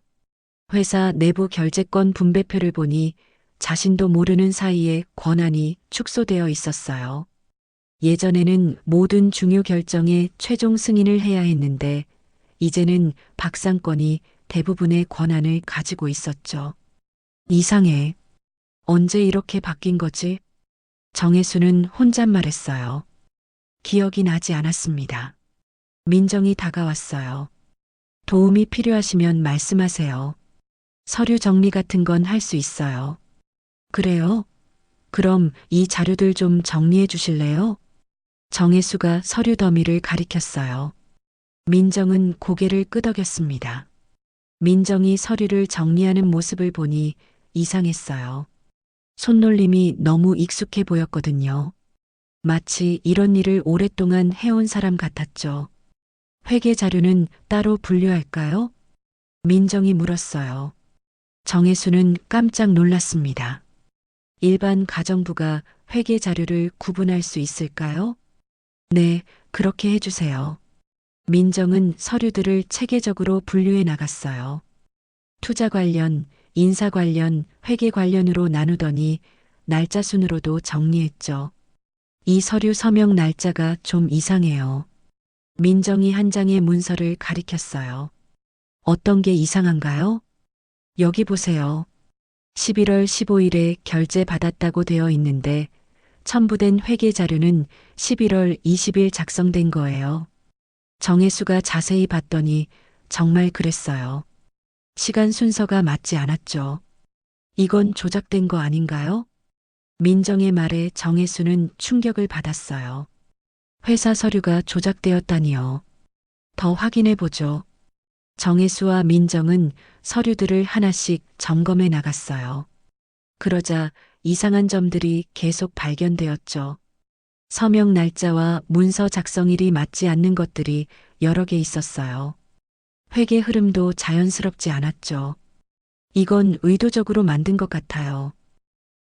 회사 내부 결제권 분배표를 보니 자신도 모르는 사이에 권한이 축소되어 있었어요. 예전에는 모든 중요 결정에 최종 승인을 해야 했는데 이제는 박상권이 대부분의 권한을 가지고 있었죠. 이상해. 언제 이렇게 바뀐 거지? 정혜수는 혼잣말했어요. 기억이 나지 않았습니다. 민정이 다가왔어요. 도움이 필요하시면 말씀하세요. 서류 정리 같은 건 할 수 있어요. 그래요? 그럼 이 자료들 좀 정리해 주실래요? 정혜수가 서류 더미를 가리켰어요. 민정은 고개를 끄덕였습니다. 민정이 서류를 정리하는 모습을 보니 이상했어요. 손놀림이 너무 익숙해 보였거든요. 마치 이런 일을 오랫동안 해온 사람 같았죠. 회계 자료는 따로 분류할까요? 민정이 물었어요. 정혜수는 깜짝 놀랐습니다. 일반 가정부가 회계 자료를 구분할 수 있을까요? 네, 그렇게 해주세요. 민정은 서류들을 체계적으로 분류해 나갔어요. 투자 관련, 인사 관련, 회계 관련으로 나누더니 날짜 순으로도 정리했죠. 이 서류 서명 날짜가 좀 이상해요. 민정이 한 장의 문서를 가리켰어요. 어떤 게 이상한가요? 여기 보세요. 11월 15일에 결제 받았다고 되어 있는데 첨부된 회계 자료는 11월 20일 작성된 거예요. 정혜수가 자세히 봤더니 정말 그랬어요. 시간 순서가 맞지 않았죠. 이건 조작된 거 아닌가요? 민정의 말에 정혜수는 충격을 받았어요. 회사 서류가 조작되었다니요. 더 확인해 보죠. 정혜수와 민정은 서류들을 하나씩 점검해 나갔어요. 그러자 이상한 점들이 계속 발견되었죠. 서명 날짜와 문서 작성일이 맞지 않는 것들이 여러 개 있었어요. 회계 흐름도 자연스럽지 않았죠. 이건 의도적으로 만든 것 같아요.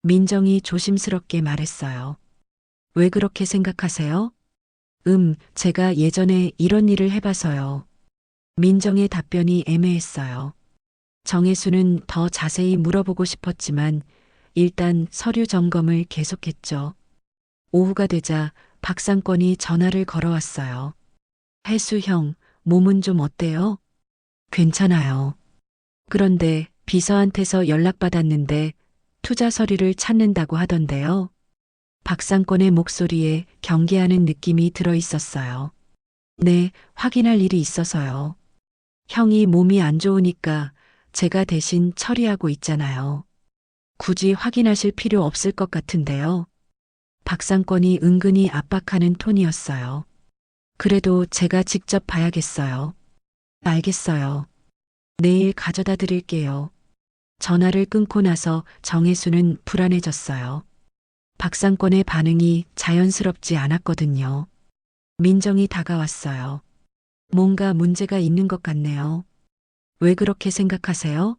민정이 조심스럽게 말했어요. 왜 그렇게 생각하세요? 제가 예전에 이런 일을 해봐서요. 민정의 답변이 애매했어요. 정혜수는 더 자세히 물어보고 싶었지만 일단 서류 점검을 계속했죠. 오후가 되자 박상권이 전화를 걸어왔어요. 혜수 형, 몸은 좀 어때요? 괜찮아요. 그런데 비서한테서 연락받았는데 투자 서류를 찾는다고 하던데요. 박상권의 목소리에 경계하는 느낌이 들어 있었어요. 네, 확인할 일이 있어서요. 형이 몸이 안 좋으니까 제가 대신 처리하고 있잖아요. 굳이 확인하실 필요 없을 것 같은데요. 박상권이 은근히 압박하는 톤이었어요. 그래도 제가 직접 봐야겠어요. 알겠어요. 내일 가져다 드릴게요. 전화를 끊고 나서 정혜수는 불안해졌어요. 박상권의 반응이 자연스럽지 않았거든요. 민정이 다가왔어요. 뭔가 문제가 있는 것 같네요. 왜 그렇게 생각하세요?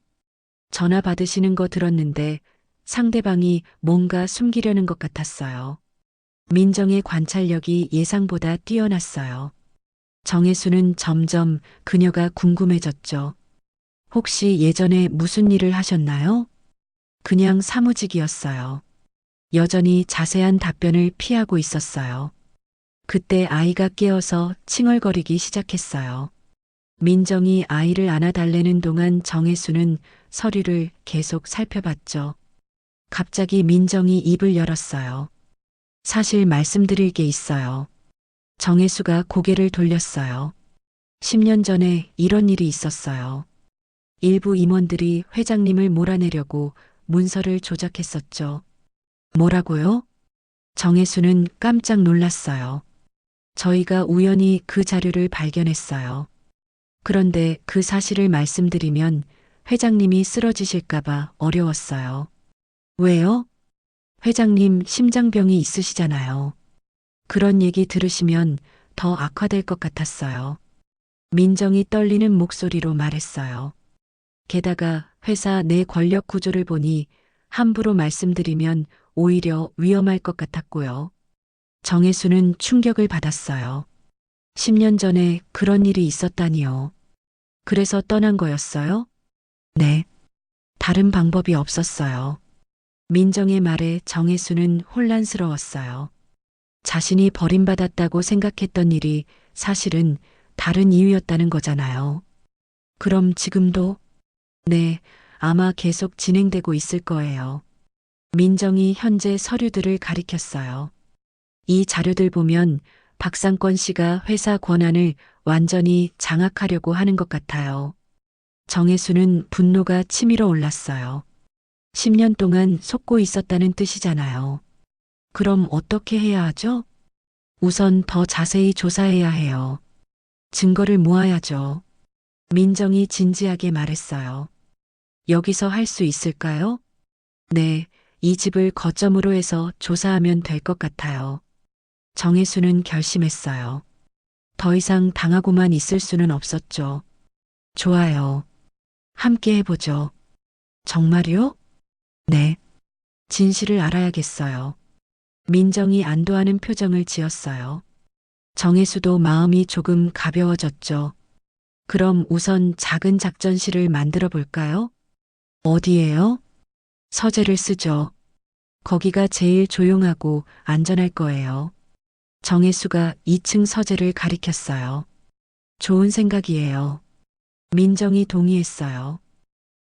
전화 받으시는 거 들었는데 상대방이 뭔가 숨기려는 것 같았어요. 민정의 관찰력이 예상보다 뛰어났어요. 정혜수는 점점 그녀가 궁금해졌죠. 혹시 예전에 무슨 일을 하셨나요? 그냥 사무직이었어요. 여전히 자세한 답변을 피하고 있었어요. 그때 아이가 깨어서 칭얼거리기 시작했어요. 민정이 아이를 안아달래는 동안 정혜수는 서류를 계속 살펴봤죠. 갑자기 민정이 입을 열었어요. 사실 말씀드릴 게 있어요. 정혜수가 고개를 돌렸어요. 10년 전에 이런 일이 있었어요. 일부 임원들이 회장님을 몰아내려고 문서를 조작했었죠. 뭐라고요? 정혜수는 깜짝 놀랐어요. 저희가 우연히 그 자료를 발견했어요. 그런데 그 사실을 말씀드리면 회장님이 쓰러지실까봐 어려웠어요. 왜요? 회장님 심장병이 있으시잖아요. 그런 얘기 들으시면 더 악화될 것 같았어요. 민정이 떨리는 목소리로 말했어요. 게다가 회사 내 권력 구조를 보니 함부로 말씀드리면 오히려 위험할 것 같았고요. 정혜수는 충격을 받았어요. 10년 전에 그런 일이 있었다니요. 그래서 떠난 거였어요? 네. 다른 방법이 없었어요. 민정의 말에 정혜수는 혼란스러웠어요. 자신이 버림받았다고 생각했던 일이 사실은 다른 이유였다는 거잖아요. 그럼 지금도? 네, 아마 계속 진행되고 있을 거예요. 민정이 현재 서류들을 가리켰어요. 이 자료들 보면 박상권 씨가 회사 권한을 완전히 장악하려고 하는 것 같아요. 정혜수는 분노가 치밀어 올랐어요. 10년 동안 속고 있었다는 뜻이잖아요. 그럼 어떻게 해야 하죠? 우선 더 자세히 조사해야 해요. 증거를 모아야죠. 민정이 진지하게 말했어요. 여기서 할 수 있을까요? 네, 이 집을 거점으로 해서 조사하면 될 것 같아요. 정혜수는 결심했어요. 더 이상 당하고만 있을 수는 없었죠. 좋아요. 함께 해보죠. 정말요? 네. 진실을 알아야겠어요. 민정이 안도하는 표정을 지었어요. 정혜수도 마음이 조금 가벼워졌죠. 그럼 우선 작은 작전실을 만들어 볼까요? 어디에요? 서재를 쓰죠. 거기가 제일 조용하고 안전할 거예요. 정혜수가 2층 서재를 가리켰어요. 좋은 생각이에요. 민정이 동의했어요.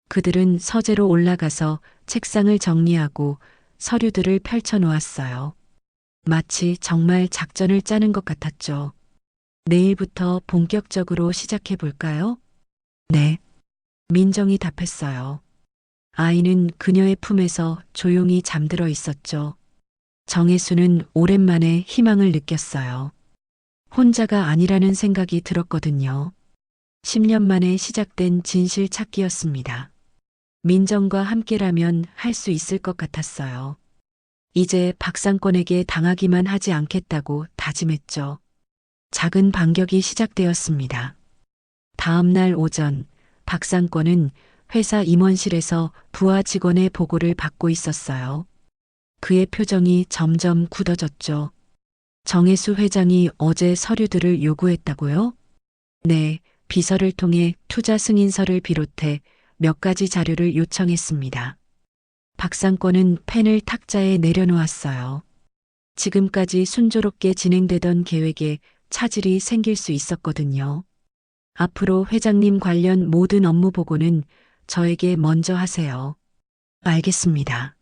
그들은 서재로 올라가서 책상을 정리하고 서류들을 펼쳐 놓았어요. 마치 정말 작전을 짜는 것 같았죠. 내일부터 본격적으로 시작해 볼까요? 네. 민정이 답했어요. 아이는 그녀의 품에서 조용히 잠들어 있었죠. 정혜수는 오랜만에 희망을 느꼈어요. 혼자가 아니라는 생각이 들었거든요. 10년 만에 시작된 진실 찾기였습니다. 민정과 함께라면 할 수 있을 것 같았어요. 이제 박상권에게 당하기만 하지 않겠다고 다짐했죠. 작은 반격이 시작되었습니다. 다음 날 오전, 박상권은 회사 임원실에서 부하 직원의 보고를 받고 있었어요. 그의 표정이 점점 굳어졌죠. 정혜수 회장이 어제 서류들을 요구했다고요? 네, 비서를 통해 투자 승인서를 비롯해 몇 가지 자료를 요청했습니다. 박상권은 펜을 탁자에 내려놓았어요. 지금까지 순조롭게 진행되던 계획에 차질이 생길 수 있었거든요. 앞으로 회장님 관련 모든 업무 보고는 저에게 먼저 하세요. 알겠습니다.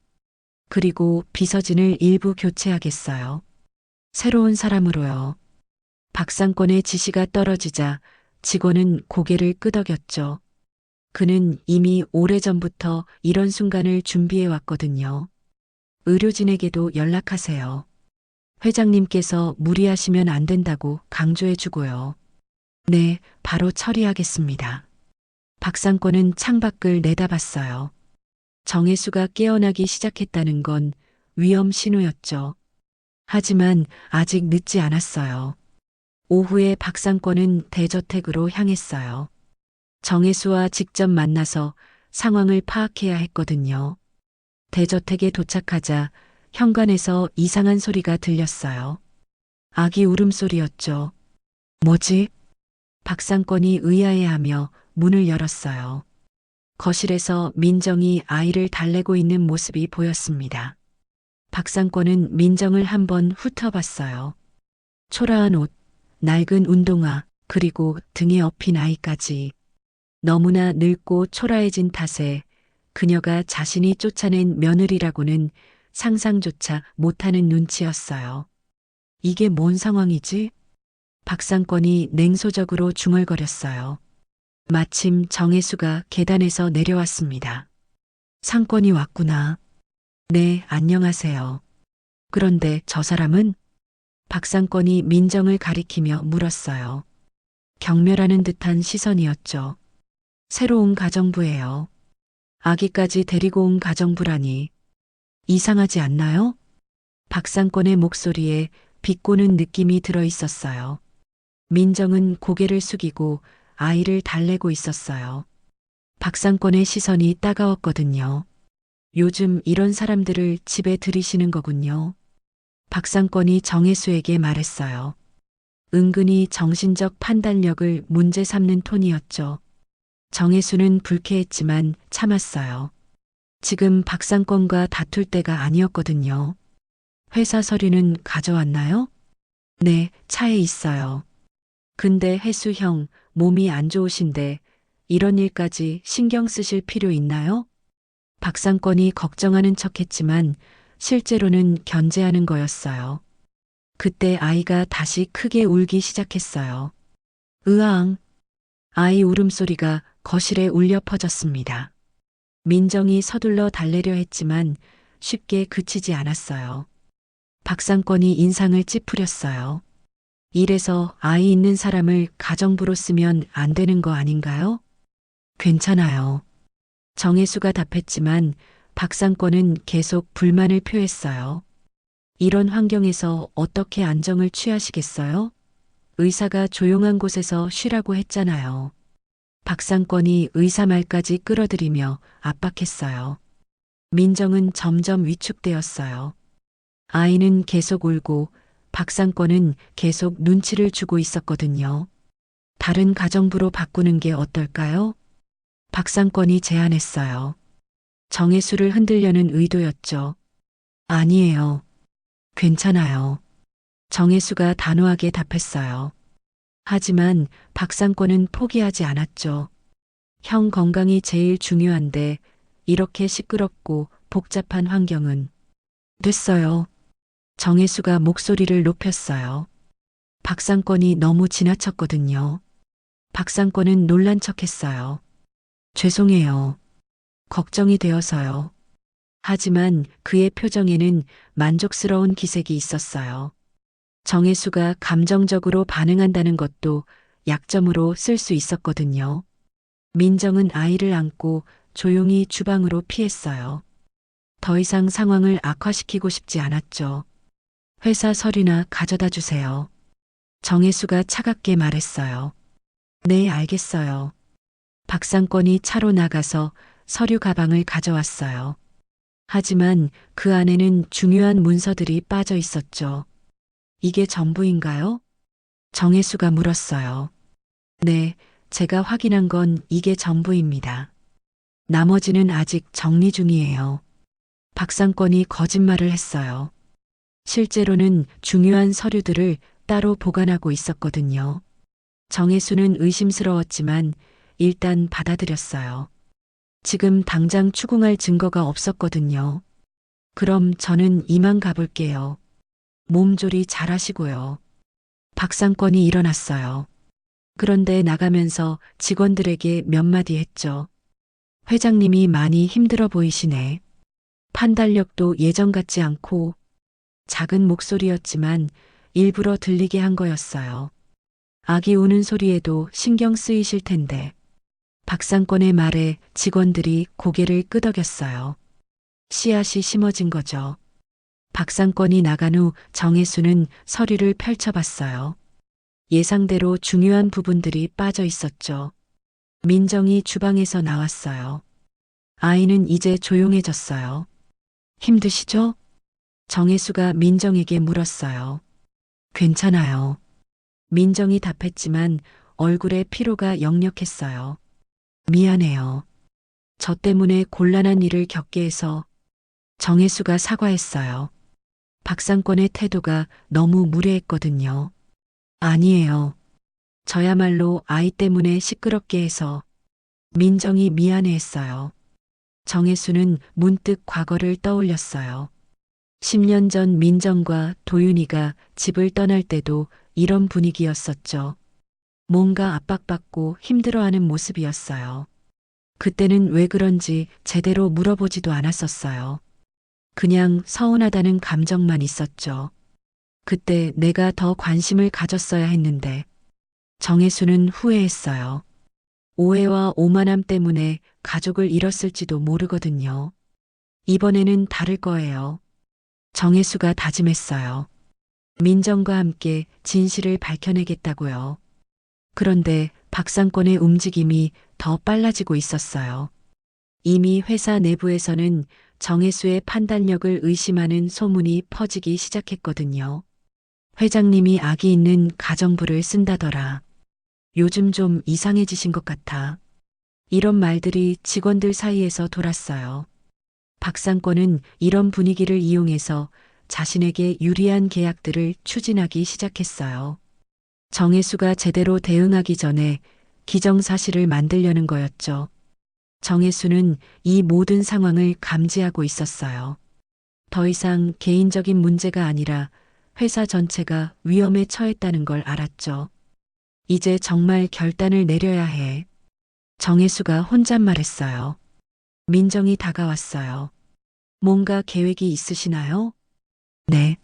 그리고 비서진을 일부 교체하겠어요. 새로운 사람으로요. 박상권의 지시가 떨어지자 직원은 고개를 끄덕였죠. 그는 이미 오래전부터 이런 순간을 준비해 왔거든요. 의료진에게도 연락하세요. 회장님께서 무리하시면 안 된다고 강조해 주고요. 네, 바로 처리하겠습니다. 박상권은 창밖을 내다봤어요. 정혜수가 깨어나기 시작했다는 건 위험 신호였죠. 하지만 아직 늦지 않았어요. 오후에 박상권은 대저택으로 향했어요. 정혜수와 직접 만나서 상황을 파악해야 했거든요. 대저택에 도착하자 현관에서 이상한 소리가 들렸어요. 아기 울음소리였죠. 뭐지? 박상권이 의아해하며 문을 열었어요. 거실에서 민정이 아이를 달래고 있는 모습이 보였습니다. 박상권은 민정을 한번 훑어봤어요. 초라한 옷, 낡은 운동화, 그리고 등에 업힌 아이까지. 너무나 늙고 초라해진 탓에 그녀가 자신이 쫓아낸 며느리라고는 상상조차 못하는 눈치였어요. 이게 뭔 상황이지? 박상권이 냉소적으로 중얼거렸어요. 마침 정혜수가 계단에서 내려왔습니다. 상권이 왔구나. 네, 안녕하세요. 그런데 저 사람은? 박상권이 민정을 가리키며 물었어요. 경멸하는 듯한 시선이었죠. 새로운 가정부예요. 아기까지 데리고 온 가정부라니. 이상하지 않나요? 박상권의 목소리에 비꼬는 느낌이 들어 있었어요. 민정은 고개를 숙이고 아이를 달래고 있었어요. 박상권의 시선이 따가웠거든요. 요즘 이런 사람들을 집에 들이시는 거군요. 박상권이 정혜수에게 말했어요. 은근히 정신적 판단력을 문제 삼는 톤이었죠. 정혜수는 불쾌했지만 참았어요. 지금 박상권과 다툴 때가 아니었거든요. 회사 서류는 가져왔나요? 네, 차에 있어요. 근데 혜수 형, 몸이 안 좋으신데 이런 일까지 신경 쓰실 필요 있나요? 박상권이 걱정하는 척했지만 실제로는 견제하는 거였어요. 그때 아이가 다시 크게 울기 시작했어요. 으앙. 아이 울음소리가 거실에 울려 퍼졌습니다. 민정이 서둘러 달래려 했지만 쉽게 그치지 않았어요. 박상권이 인상을 찌푸렸어요. 이래서 아이 있는 사람을 가정부로 쓰면 안 되는 거 아닌가요? 괜찮아요. 정혜수가 답했지만 박상권은 계속 불만을 표했어요. 이런 환경에서 어떻게 안정을 취하시겠어요? 의사가 조용한 곳에서 쉬라고 했잖아요. 박상권이 의사 말까지 끌어들이며 압박했어요. 민정은 점점 위축되었어요. 아이는 계속 울고 박상권은 계속 눈치를 주고 있었거든요. 다른 가정부로 바꾸는 게 어떨까요? 박상권이 제안했어요. 정혜수를 흔들려는 의도였죠. 아니에요. 괜찮아요. 정혜수가 단호하게 답했어요. 하지만 박상권은 포기하지 않았죠. 형 건강이 제일 중요한데 이렇게 시끄럽고 복잡한 환경은. 됐어요. 정혜수가 목소리를 높였어요. 박상권이 너무 지나쳤거든요. 박상권은 놀란 척했어요. 죄송해요. 걱정이 되어서요. 하지만 그의 표정에는 만족스러운 기색이 있었어요. 정혜수가 감정적으로 반응한다는 것도 약점으로 쓸 수 있었거든요. 민정은 아이를 안고 조용히 주방으로 피했어요. 더 이상 상황을 악화시키고 싶지 않았죠. 회사 서류나 가져다 주세요. 정혜수가 차갑게 말했어요. 네, 알겠어요. 박상권이 차로 나가서 서류 가방을 가져왔어요. 하지만 그 안에는 중요한 문서들이 빠져 있었죠. 이게 전부인가요? 정혜수가 물었어요. 네, 제가 확인한 건 이게 전부입니다. 나머지는 아직 정리 중이에요. 박상권이 거짓말을 했어요. 실제로는 중요한 서류들을 따로 보관하고 있었거든요. 정혜수는 의심스러웠지만 일단 받아들였어요. 지금 당장 추궁할 증거가 없었거든요. 그럼 저는 이만 가볼게요. 몸조리 잘하시고요. 박상권이 일어났어요. 그런데 나가면서 직원들에게 몇 마디 했죠. 회장님이 많이 힘들어 보이시네. 판단력도 예전 같지 않고. 작은 목소리였지만 일부러 들리게 한 거였어요. 아기 우는 소리에도 신경 쓰이실 텐데. 박상권의 말에 직원들이 고개를 끄덕였어요. 씨앗이 심어진 거죠. 박상권이 나간 후 정혜수는 서류를 펼쳐봤어요. 예상대로 중요한 부분들이 빠져 있었죠. 민정이 주방에서 나왔어요. 아이는 이제 조용해졌어요. 힘드시죠? 정혜수가 민정에게 물었어요. 괜찮아요. 민정이 답했지만 얼굴에 피로가 역력했어요. 미안해요. 저 때문에 곤란한 일을 겪게 해서. 정혜수가 사과했어요. 박상권의 태도가 너무 무례했거든요. 아니에요. 저야말로 아이 때문에 시끄럽게 해서. 민정이 미안해했어요. 정혜수는 문득 과거를 떠올렸어요. 10년 전 민정과 도윤이가 집을 떠날 때도 이런 분위기였었죠. 뭔가 압박받고 힘들어하는 모습이었어요. 그때는 왜 그런지 제대로 물어보지도 않았었어요. 그냥 서운하다는 감정만 있었죠. 그때 내가 더 관심을 가졌어야 했는데 정혜수는 후회했어요. 오해와 오만함 때문에 가족을 잃었을지도 모르거든요. 이번에는 다를 거예요. 정혜수가 다짐했어요. 민정과 함께 진실을 밝혀내겠다고요. 그런데 박상권의 움직임이 더 빨라지고 있었어요. 이미 회사 내부에서는 정혜수의 판단력을 의심하는 소문이 퍼지기 시작했거든요. 회장님이 악이 있는 가정부를 쓴다더라. 요즘 좀 이상해지신 것 같아. 이런 말들이 직원들 사이에서 돌았어요. 박상권은 이런 분위기를 이용해서 자신에게 유리한 계약들을 추진하기 시작했어요. 정혜수가 제대로 대응하기 전에 기정사실을 만들려는 거였죠. 정혜수는 이 모든 상황을 감지하고 있었어요. 더 이상 개인적인 문제가 아니라 회사 전체가 위험에 처했다는 걸 알았죠. 이제 정말 결단을 내려야 해. 정혜수가 혼잣말했어요. 민정이 다가왔어요. 뭔가 계획이 있으시나요? 네.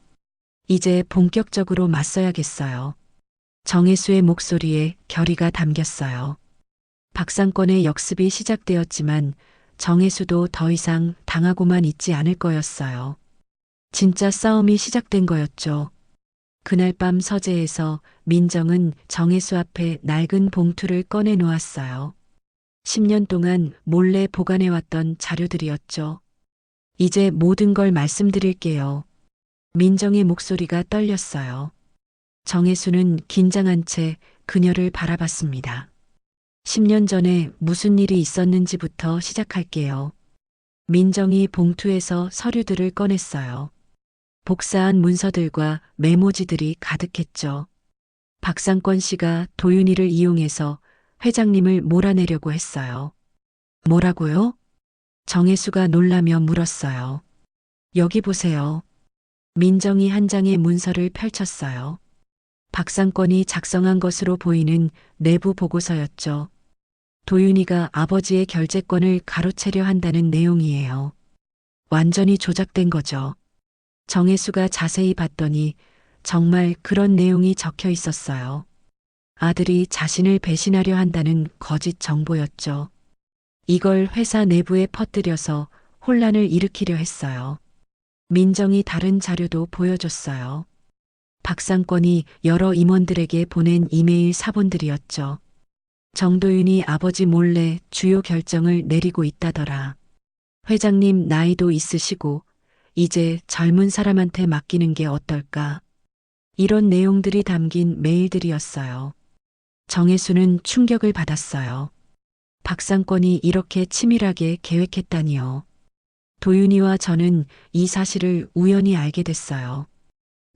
이제 본격적으로 맞서야겠어요. 정혜수의 목소리에 결의가 담겼어요. 박상권의 역습이 시작되었지만 정혜수도 더 이상 당하고만 있지 않을 거였어요. 진짜 싸움이 시작된 거였죠. 그날 밤 서재에서 민정은 정혜수 앞에 낡은 봉투를 꺼내 놓았어요. 10년 동안 몰래 보관해왔던 자료들이었죠. 이제 모든 걸 말씀드릴게요. 민정의 목소리가 떨렸어요. 정혜수는 긴장한 채 그녀를 바라봤습니다. 10년 전에 무슨 일이 있었는지부터 시작할게요. 민정이 봉투에서 서류들을 꺼냈어요. 복사한 문서들과 메모지들이 가득했죠. 박상권 씨가 도윤이를 이용해서 회장님을 몰아내려고 했어요. 뭐라고요? 정혜수가 놀라며 물었어요. 여기 보세요. 민정이 한 장의 문서를 펼쳤어요. 박상권이 작성한 것으로 보이는 내부 보고서였죠. 도윤이가 아버지의 결재권을 가로채려 한다는 내용이에요. 완전히 조작된 거죠. 정혜수가 자세히 봤더니 정말 그런 내용이 적혀 있었어요. 아들이 자신을 배신하려 한다는 거짓 정보였죠. 이걸 회사 내부에 퍼뜨려서 혼란을 일으키려 했어요. 민정이 다른 자료도 보여줬어요. 박상권이 여러 임원들에게 보낸 이메일 사본들이었죠. 정도윤이 아버지 몰래 주요 결정을 내리고 있다더라. 회장님 나이도 있으시고 이제 젊은 사람한테 맡기는 게 어떨까? 이런 내용들이 담긴 메일들이었어요. 정혜수는 충격을 받았어요. 박상권이 이렇게 치밀하게 계획했다니요. 도윤이와 저는 이 사실을 우연히 알게 됐어요.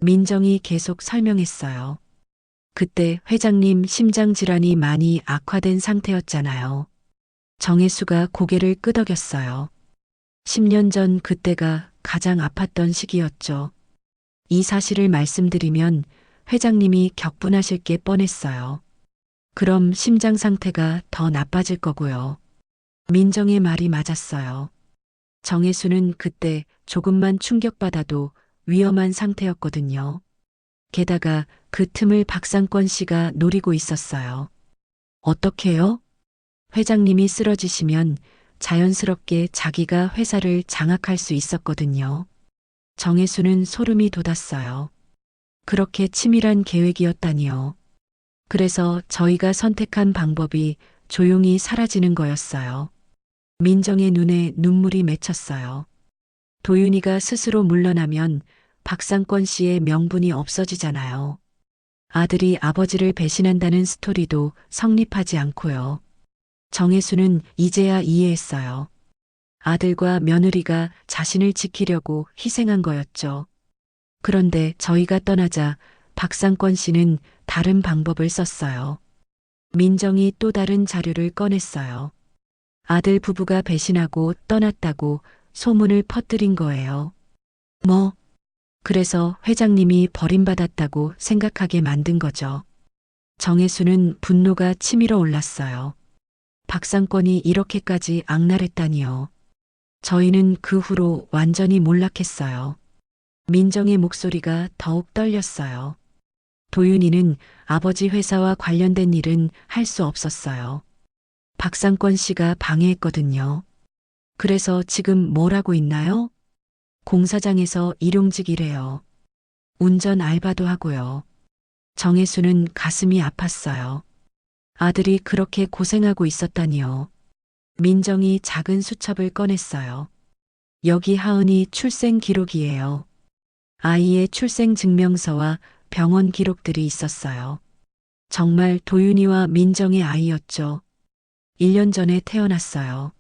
민정이 계속 설명했어요. 그때 회장님 심장 질환이 많이 악화된 상태였잖아요. 정혜수가 고개를 끄덕였어요. 10년 전 그때가 가장 아팠던 시기였죠. 이 사실을 말씀드리면 회장님이 격분하실 게 뻔했어요. 그럼 심장 상태가 더 나빠질 거고요. 민정의 말이 맞았어요. 정혜수는 그때 조금만 충격받아도 위험한 상태였거든요. 게다가 그 틈을 박상권 씨가 노리고 있었어요. 어떻게요? 회장님이 쓰러지시면 자연스럽게 자기가 회사를 장악할 수 있었거든요. 정혜수는 소름이 돋았어요. 그렇게 치밀한 계획이었다니요. 그래서 저희가 선택한 방법이 조용히 사라지는 거였어요. 민정의 눈에 눈물이 맺혔어요. 도윤이가 스스로 물러나면 박상권 씨의 명분이 없어지잖아요. 아들이 아버지를 배신한다는 스토리도 성립하지 않고요. 정혜수는 이제야 이해했어요. 아들과 며느리가 자신을 지키려고 희생한 거였죠. 그런데 저희가 떠나자 박상권 씨는 다른 방법을 썼어요. 민정이 또 다른 자료를 꺼냈어요. 아들 부부가 배신하고 떠났다고 소문을 퍼뜨린 거예요. 뭐? 그래서 회장님이 버림받았다고 생각하게 만든 거죠. 정혜수는 분노가 치밀어 올랐어요. 박상권이 이렇게까지 악랄했다니요. 저희는 그 후로 완전히 몰락했어요. 민정의 목소리가 더욱 떨렸어요. 도윤이는 아버지 회사와 관련된 일은 할 수 없었어요. 박상권 씨가 방해했거든요. 그래서 지금 뭘 하고 있나요? 공사장에서 일용직 일해요. 운전 알바도 하고요. 정혜수는 가슴이 아팠어요. 아들이 그렇게 고생하고 있었다니요. 민정이 작은 수첩을 꺼냈어요. 여기 하은이 출생 기록이에요. 아이의 출생 증명서와 병원 기록들이 있었어요. 정말 도윤이와 민정의 아이였죠. 1년 전에 태어났어요.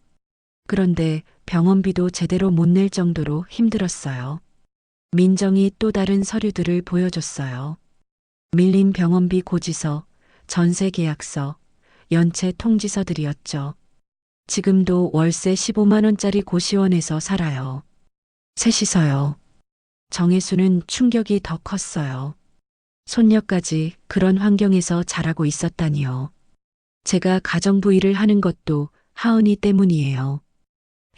그런데 병원비도 제대로 못 낼 정도로 힘들었어요. 민정이 또 다른 서류들을 보여줬어요. 밀린 병원비 고지서, 전세 계약서, 연체 통지서들이었죠. 지금도 월세 15만 원짜리 고시원에서 살아요. 셋이서요. 정혜수는 충격이 더 컸어요. 손녀까지 그런 환경에서 자라고 있었다니요. 제가 가정부 일을 하는 것도 하은이 때문이에요.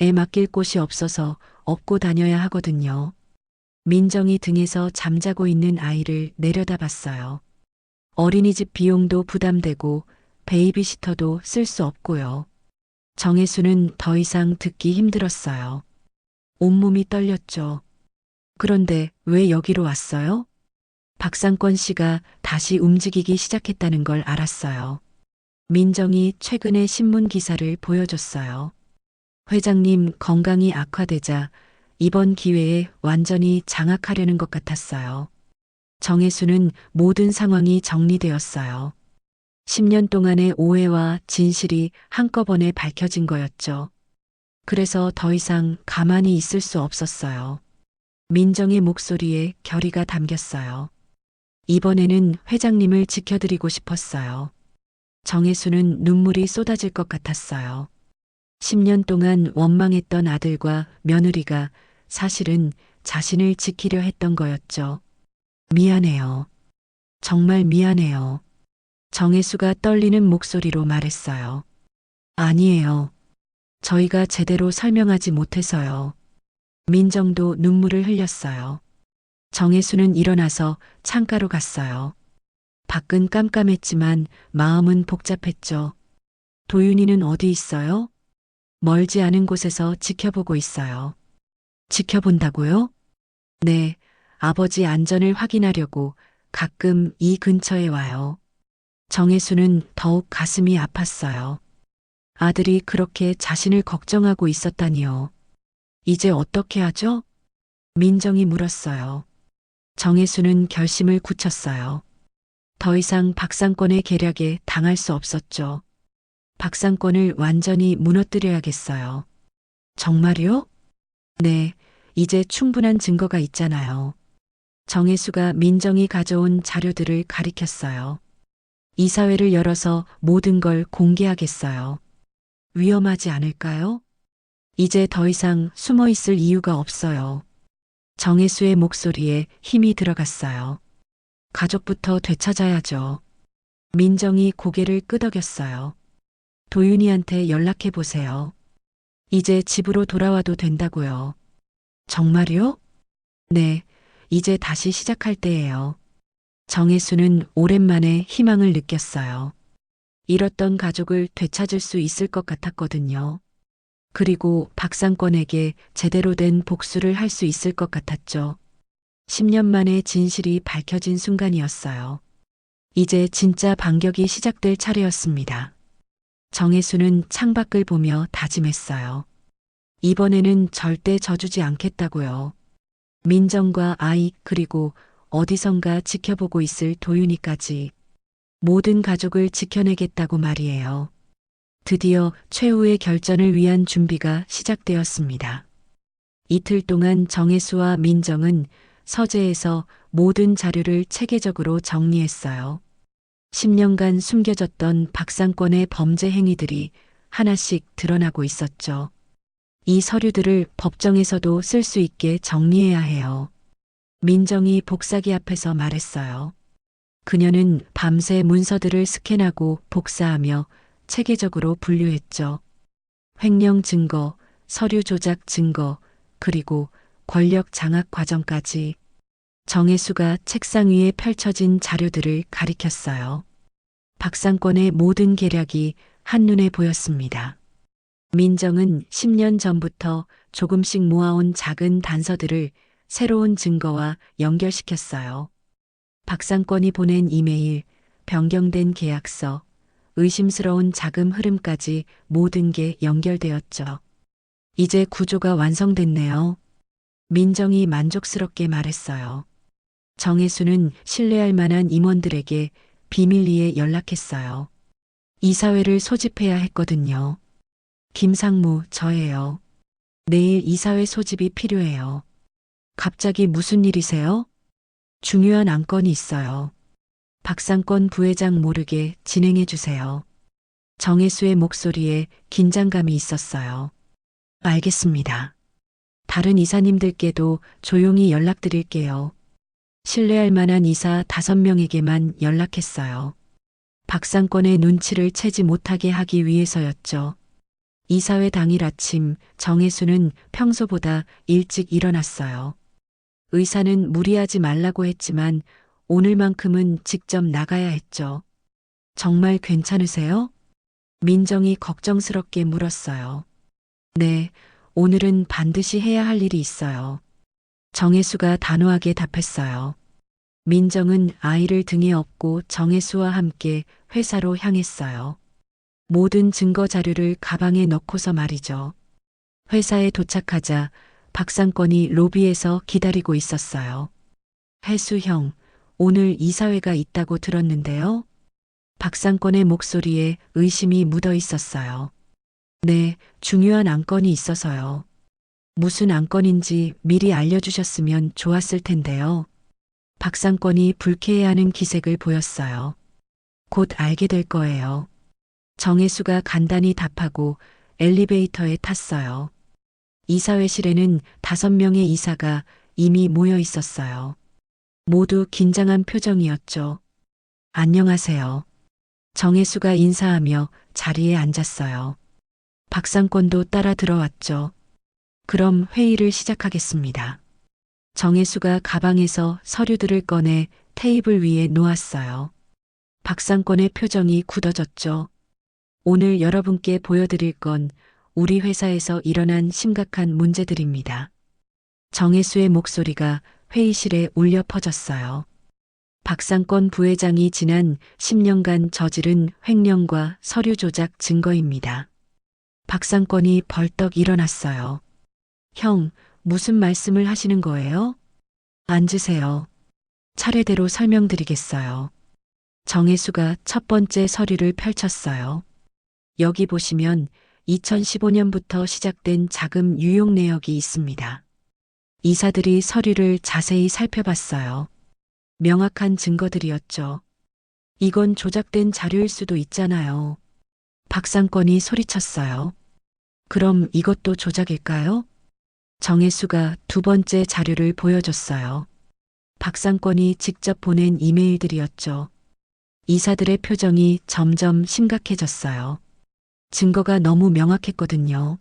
애 맡길 곳이 없어서 업고 다녀야 하거든요. 민정이 등에서 잠자고 있는 아이를 내려다봤어요. 어린이집 비용도 부담되고 베이비시터도 쓸 수 없고요. 정혜수는 더 이상 듣기 힘들었어요. 온몸이 떨렸죠. 그런데 왜 여기로 왔어요? 박상권 씨가 다시 움직이기 시작했다는 걸 알았어요. 민정이 최근의 신문 기사를 보여줬어요. 회장님 건강이 악화되자 이번 기회에 완전히 장악하려는 것 같았어요. 정혜수는 모든 상황이 정리되었어요. 10년 동안의 오해와 진실이 한꺼번에 밝혀진 거였죠. 그래서 더 이상 가만히 있을 수 없었어요. 민정의 목소리에 결의가 담겼어요. 이번에는 회장님을 지켜드리고 싶었어요. 정혜수는 눈물이 쏟아질 것 같았어요. 10년 동안 원망했던 아들과 며느리가 사실은 자신을 지키려 했던 거였죠. 미안해요. 정말 미안해요. 정혜수가 떨리는 목소리로 말했어요. 아니에요. 저희가 제대로 설명하지 못해서요. 민정도 눈물을 흘렸어요. 정혜수는 일어나서 창가로 갔어요. 밖은 깜깜했지만 마음은 복잡했죠. 도윤이는 어디 있어요? 멀지 않은 곳에서 지켜보고 있어요. 지켜본다고요? 네, 아버지 안전을 확인하려고 가끔 이 근처에 와요. 정혜수는 더욱 가슴이 아팠어요. 아들이 그렇게 자신을 걱정하고 있었다니요. 이제 어떻게 하죠? 민정이 물었어요. 정혜수는 결심을 굳혔어요. 더 이상 박상권의 계략에 당할 수 없었죠. 박상권을 완전히 무너뜨려야겠어요. 정말요? 네, 이제 충분한 증거가 있잖아요. 정혜수가 민정이 가져온 자료들을 가리켰어요. 이사회를 열어서 모든 걸 공개하겠어요. 위험하지 않을까요? 이제 더 이상 숨어 있을 이유가 없어요. 정혜수의 목소리에 힘이 들어갔어요. 가족부터 되찾아야죠. 민정이 고개를 끄덕였어요. 도윤이한테 연락해 보세요. 이제 집으로 돌아와도 된다고요. 정말요? 네, 이제 다시 시작할 때예요. 정혜수는 오랜만에 희망을 느꼈어요. 잃었던 가족을 되찾을 수 있을 것 같았거든요. 그리고 박상권에게 제대로 된 복수를 할 수 있을 것 같았죠. 10년 만에 진실이 밝혀진 순간이었어요. 이제 진짜 반격이 시작될 차례였습니다. 정혜수는 창밖을 보며 다짐했어요. 이번에는 절대 져주지 않겠다고요. 민정과 아이 그리고 어디선가 지켜보고 있을 도윤이까지 모든 가족을 지켜내겠다고 말이에요. 드디어 최후의 결전을 위한 준비가 시작되었습니다. 이틀 동안 정혜수와 민정은 서재에서 모든 자료를 체계적으로 정리했어요. 10년간 숨겨졌던 박상권의 범죄 행위들이 하나씩 드러나고 있었죠. 이 서류들을 법정에서도 쓸 수 있게 정리해야 해요. 민정이 복사기 앞에서 말했어요. 그녀는 밤새 문서들을 스캔하고 복사하며 체계적으로 분류했죠. 횡령 증거, 서류 조작 증거, 그리고 권력 장악 과정까지. 정혜수가 책상 위에 펼쳐진 자료들을 가리켰어요. 박상권의 모든 계략이 한눈에 보였습니다. 민정은 10년 전부터 조금씩 모아온 작은 단서들을 새로운 증거와 연결시켰어요. 박상권이 보낸 이메일, 변경된 계약서, 의심스러운 자금 흐름까지 모든 게 연결되었죠. 이제 구조가 완성됐네요. 민정이 만족스럽게 말했어요. 정혜수는 신뢰할 만한 임원들에게 비밀리에 연락했어요. 이사회를 소집해야 했거든요. 김상무, 저예요. 내일 이사회 소집이 필요해요. 갑자기 무슨 일이세요? 중요한 안건이 있어요. 박상권 부회장 모르게 진행해 주세요. 정혜수의 목소리에 긴장감이 있었어요. 알겠습니다. 다른 이사님들께도 조용히 연락드릴게요. 신뢰할 만한 이사 5명에게만 연락했어요. 박상권의 눈치를 채지 못하게 하기 위해서였죠. 이사회 당일 아침 정혜수는 평소보다 일찍 일어났어요. 의사는 무리하지 말라고 했지만 오늘만큼은 직접 나가야 했죠. 정말 괜찮으세요? 민정이 걱정스럽게 물었어요. 네, 오늘은 반드시 해야 할 일이 있어요. 정혜수가 단호하게 답했어요. 민정은 아이를 등에 업고 정혜수와 함께 회사로 향했어요. 모든 증거 자료를 가방에 넣고서 말이죠. 회사에 도착하자 박상권이 로비에서 기다리고 있었어요. 혜수 형, 오늘 이사회가 있다고 들었는데요. 박상권의 목소리에 의심이 묻어 있었어요. 네, 중요한 안건이 있어서요. 무슨 안건인지 미리 알려주셨으면 좋았을 텐데요. 박상권이 불쾌해하는 기색을 보였어요. 곧 알게 될 거예요. 정혜수가 간단히 답하고 엘리베이터에 탔어요. 이사회실에는 5명의 이사가 이미 모여 있었어요. 모두 긴장한 표정이었죠. 안녕하세요. 정혜수가 인사하며 자리에 앉았어요. 박상권도 따라 들어왔죠. 그럼 회의를 시작하겠습니다. 정혜수가 가방에서 서류들을 꺼내 테이블 위에 놓았어요. 박상권의 표정이 굳어졌죠. 오늘 여러분께 보여드릴 건 우리 회사에서 일어난 심각한 문제들입니다. 정혜수의 목소리가 회의실에 울려 퍼졌어요. 박상권 부회장이 지난 10년간 저지른 횡령과 서류 조작 증거입니다. 박상권이 벌떡 일어났어요. 형, 무슨 말씀을 하시는 거예요? 앉으세요. 차례대로 설명드리겠어요. 정혜수가 첫 번째 서류를 펼쳤어요. 여기 보시면 2015년부터 시작된 자금 유용 내역이 있습니다. 이사들이 서류를 자세히 살펴봤어요. 명확한 증거들이었죠. 이건 조작된 자료일 수도 있잖아요. 박상권이 소리쳤어요. 그럼 이것도 조작일까요? 정혜수가 두 번째 자료를 보여줬어요. 박상권이 직접 보낸 이메일들이었죠. 이사들의 표정이 점점 심각해졌어요. 증거가 너무 명확했거든요.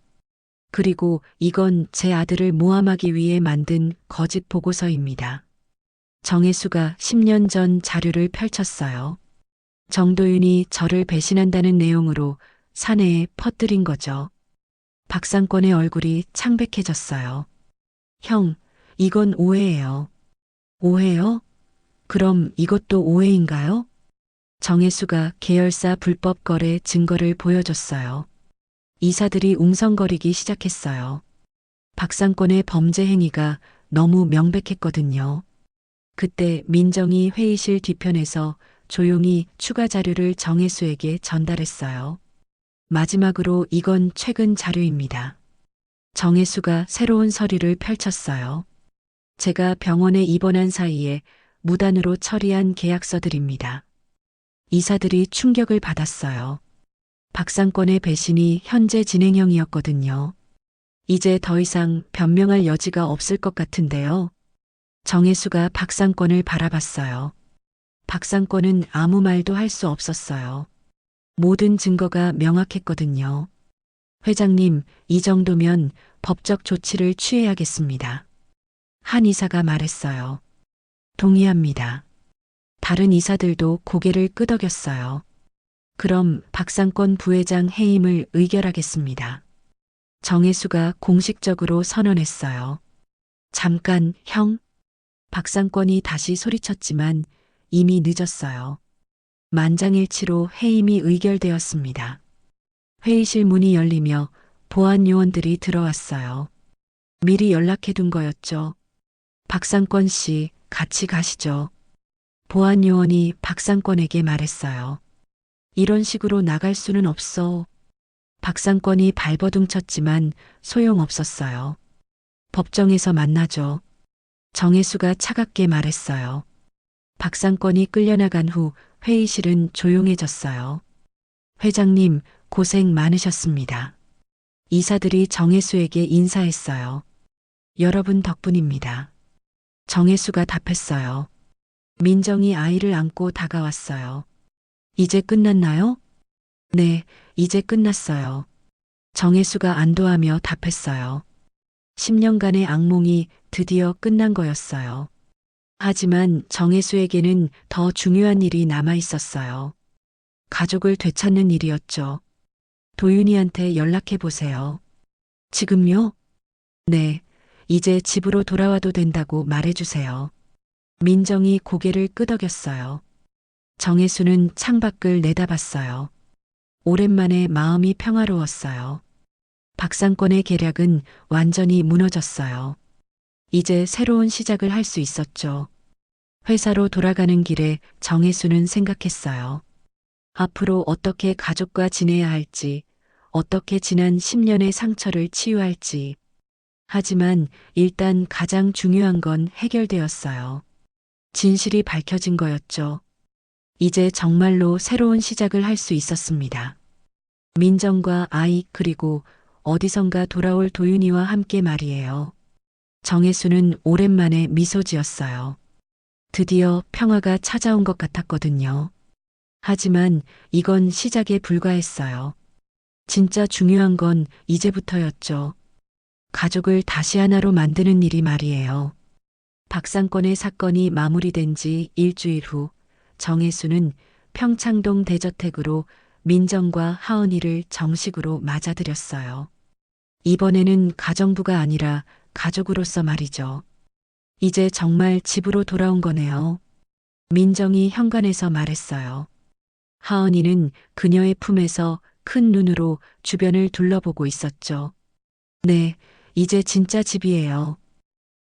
그리고 이건 제 아들을 모함하기 위해 만든 거짓 보고서입니다. 정혜수가 10년 전 자료를 펼쳤어요. 정도윤이 저를 배신한다는 내용으로 사내에 퍼뜨린 거죠. 박상권의 얼굴이 창백해졌어요. 형, 이건 오해예요. 오해요? 그럼 이것도 오해인가요? 정혜수가 계열사 불법 거래 증거를 보여줬어요. 이사들이 웅성거리기 시작했어요. 박상권의 범죄 행위가 너무 명백했거든요. 그때 민정이 회의실 뒤편에서 조용히 추가 자료를 정혜수에게 전달했어요. 마지막으로 이건 최근 자료입니다. 정혜수가 새로운 서류를 펼쳤어요. 제가 병원에 입원한 사이에 무단으로 처리한 계약서들입니다. 이사들이 충격을 받았어요. 박상권의 배신이 현재 진행형이었거든요. 이제 더 이상 변명할 여지가 없을 것 같은데요. 정혜수가 박상권을 바라봤어요. 박상권은 아무 말도 할 수 없었어요. 모든 증거가 명확했거든요. 회장님, 이 정도면 법적 조치를 취해야겠습니다. 한 이사가 말했어요. 동의합니다. 다른 이사들도 고개를 끄덕였어요. 그럼 박상권 부회장 해임을 의결하겠습니다. 정혜수가 공식적으로 선언했어요. 잠깐, 형. 박상권이 다시 소리쳤지만 이미 늦었어요. 만장일치로 해임이 의결되었습니다. 회의실 문이 열리며 보안 요원들이 들어왔어요. 미리 연락해둔 거였죠. 박상권 씨, 같이 가시죠. 보안 요원이 박상권에게 말했어요. 이런 식으로 나갈 수는 없어. 박상권이 발버둥 쳤지만 소용없었어요. 법정에서 만나죠. 정혜수가 차갑게 말했어요. 박상권이 끌려나간 후 회의실은 조용해졌어요. 회장님, 고생 많으셨습니다. 이사들이 정혜수에게 인사했어요. 여러분 덕분입니다. 정혜수가 답했어요. 민정이 아이를 안고 다가왔어요. 이제 끝났나요? 네, 이제 끝났어요. 정혜수가 안도하며 답했어요. 10년간의 악몽이 드디어 끝난 거였어요. 하지만 정혜수에게는 더 중요한 일이 남아 있었어요. 가족을 되찾는 일이었죠. 도윤이한테 연락해 보세요. 지금요? 네, 이제 집으로 돌아와도 된다고 말해주세요. 민정이 고개를 끄덕였어요. 정혜수는 창밖을 내다봤어요. 오랜만에 마음이 평화로웠어요. 박상권의 계략은 완전히 무너졌어요. 이제 새로운 시작을 할 수 있었죠. 회사로 돌아가는 길에 정혜수는 생각했어요. 앞으로 어떻게 가족과 지내야 할지, 어떻게 지난 10년의 상처를 치유할지. 하지만 일단 가장 중요한 건 해결되었어요. 진실이 밝혀진 거였죠. 이제 정말로 새로운 시작을 할 수 있었습니다. 민정과 아이 그리고 어디선가 돌아올 도윤이와 함께 말이에요. 정혜수는 오랜만에 미소 지었어요. 드디어 평화가 찾아온 것 같았거든요. 하지만 이건 시작에 불과했어요. 진짜 중요한 건 이제부터였죠. 가족을 다시 하나로 만드는 일이 말이에요. 박상권의 사건이 마무리된 지 일주일 후 정혜수는 평창동 대저택으로 민정과 하은이를 정식으로 맞아들였어요. 이번에는 가정부가 아니라 가족으로서 말이죠. 이제 정말 집으로 돌아온 거네요. 민정이 현관에서 말했어요. 하은이는 그녀의 품에서 큰 눈으로 주변을 둘러보고 있었죠. 네, 이제 진짜 집이에요.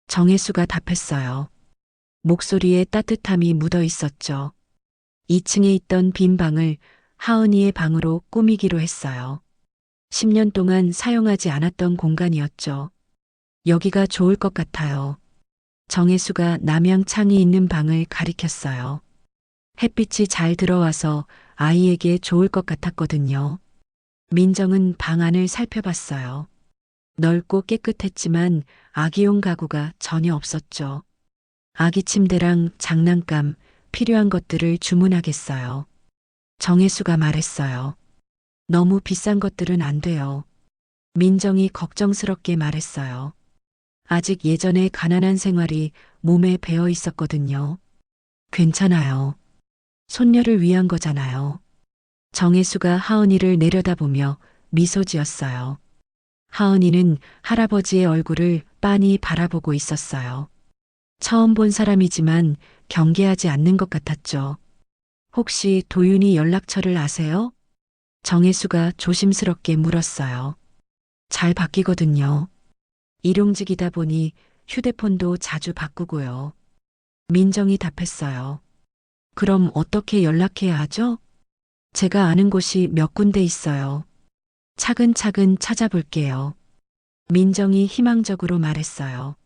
정혜수가 답했어요. 목소리에 따뜻함이 묻어 있었죠. 2층에 있던 빈 방을 하은이의 방으로 꾸미기로 했어요. 10년 동안 사용하지 않았던 공간이었죠. 여기가 좋을 것 같아요. 정혜수가 남향창이 있는 방을 가리켰어요. 햇빛이 잘 들어와서 아이에게 좋을 것 같았거든요. 민정은 방 안을 살펴봤어요. 넓고 깨끗했지만 아기용 가구가 전혀 없었죠. 아기 침대랑 장난감, 필요한 것들을 주문하겠어요. 정혜수가 말했어요. 너무 비싼 것들은 안 돼요. 민정이 걱정스럽게 말했어요. 아직 예전의 가난한 생활이 몸에 배어 있었거든요. 괜찮아요. 손녀를 위한 거잖아요. 정혜수가 하은이를 내려다보며 미소 지었어요. 하은이는 할아버지의 얼굴을 빤히 바라보고 있었어요. 처음 본 사람이지만 경계하지 않는 것 같았죠. 혹시 도윤이 연락처를 아세요? 정혜수가 조심스럽게 물었어요. 잘 바뀌거든요. 일용직이다 보니 휴대폰도 자주 바꾸고요. 민정이 답했어요. 그럼 어떻게 연락해야 하죠? 제가 아는 곳이 몇 군데 있어요. 차근차근 찾아볼게요. 민정이 희망적으로 말했어요.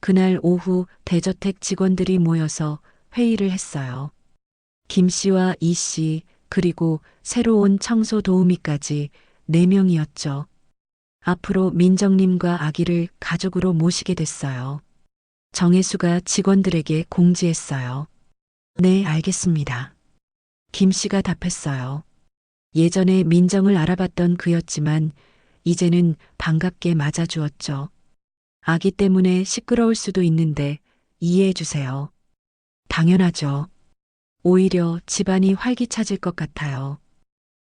그날 오후 대저택 직원들이 모여서 회의를 했어요. 김 씨와 이 씨, 그리고 새로 온 청소 도우미까지 4명이었죠. 앞으로 민정님과 아기를 가족으로 모시게 됐어요. 정혜수가 직원들에게 공지했어요. 네, 알겠습니다. 김 씨가 답했어요. 예전에 민정을 알아봤던 그였지만 이제는 반갑게 맞아주었죠. 아기 때문에 시끄러울 수도 있는데 이해해 주세요. 당연하죠. 오히려 집안이 활기차질 것 같아요.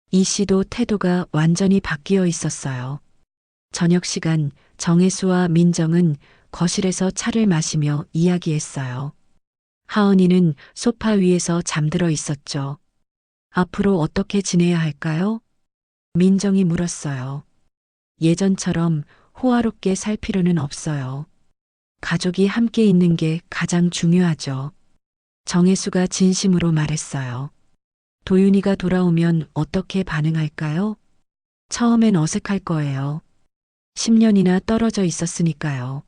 이 씨도 태도가 완전히 바뀌어 있었어요. 저녁 시간 정혜수와 민정은 거실에서 차를 마시며 이야기했어요. 하은이는 소파 위에서 잠들어 있었죠. 앞으로 어떻게 지내야 할까요? 민정이 물었어요. 예전처럼 호화롭게 살 필요는 없어요. 가족이 함께 있는 게 가장 중요하죠. 정혜수가 진심으로 말했어요. 도윤이가 돌아오면 어떻게 반응할까요? 처음엔 어색할 거예요. 10년이나 떨어져 있었으니까요.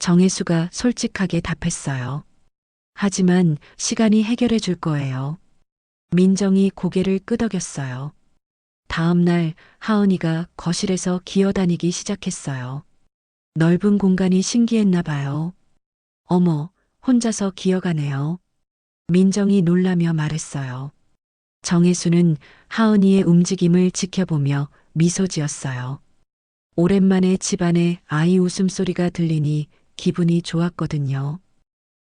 정혜수가 솔직하게 답했어요. 하지만 시간이 해결해 줄 거예요. 민정이 고개를 끄덕였어요. 다음 날 하은이가 거실에서 기어다니기 시작했어요. 넓은 공간이 신기했나 봐요. 어머, 혼자서 기어가네요. 민정이 놀라며 말했어요. 정혜수는 하은이의 움직임을 지켜보며 미소 지었어요. 오랜만에 집안에 아이 웃음소리가 들리니 기분이 좋았거든요.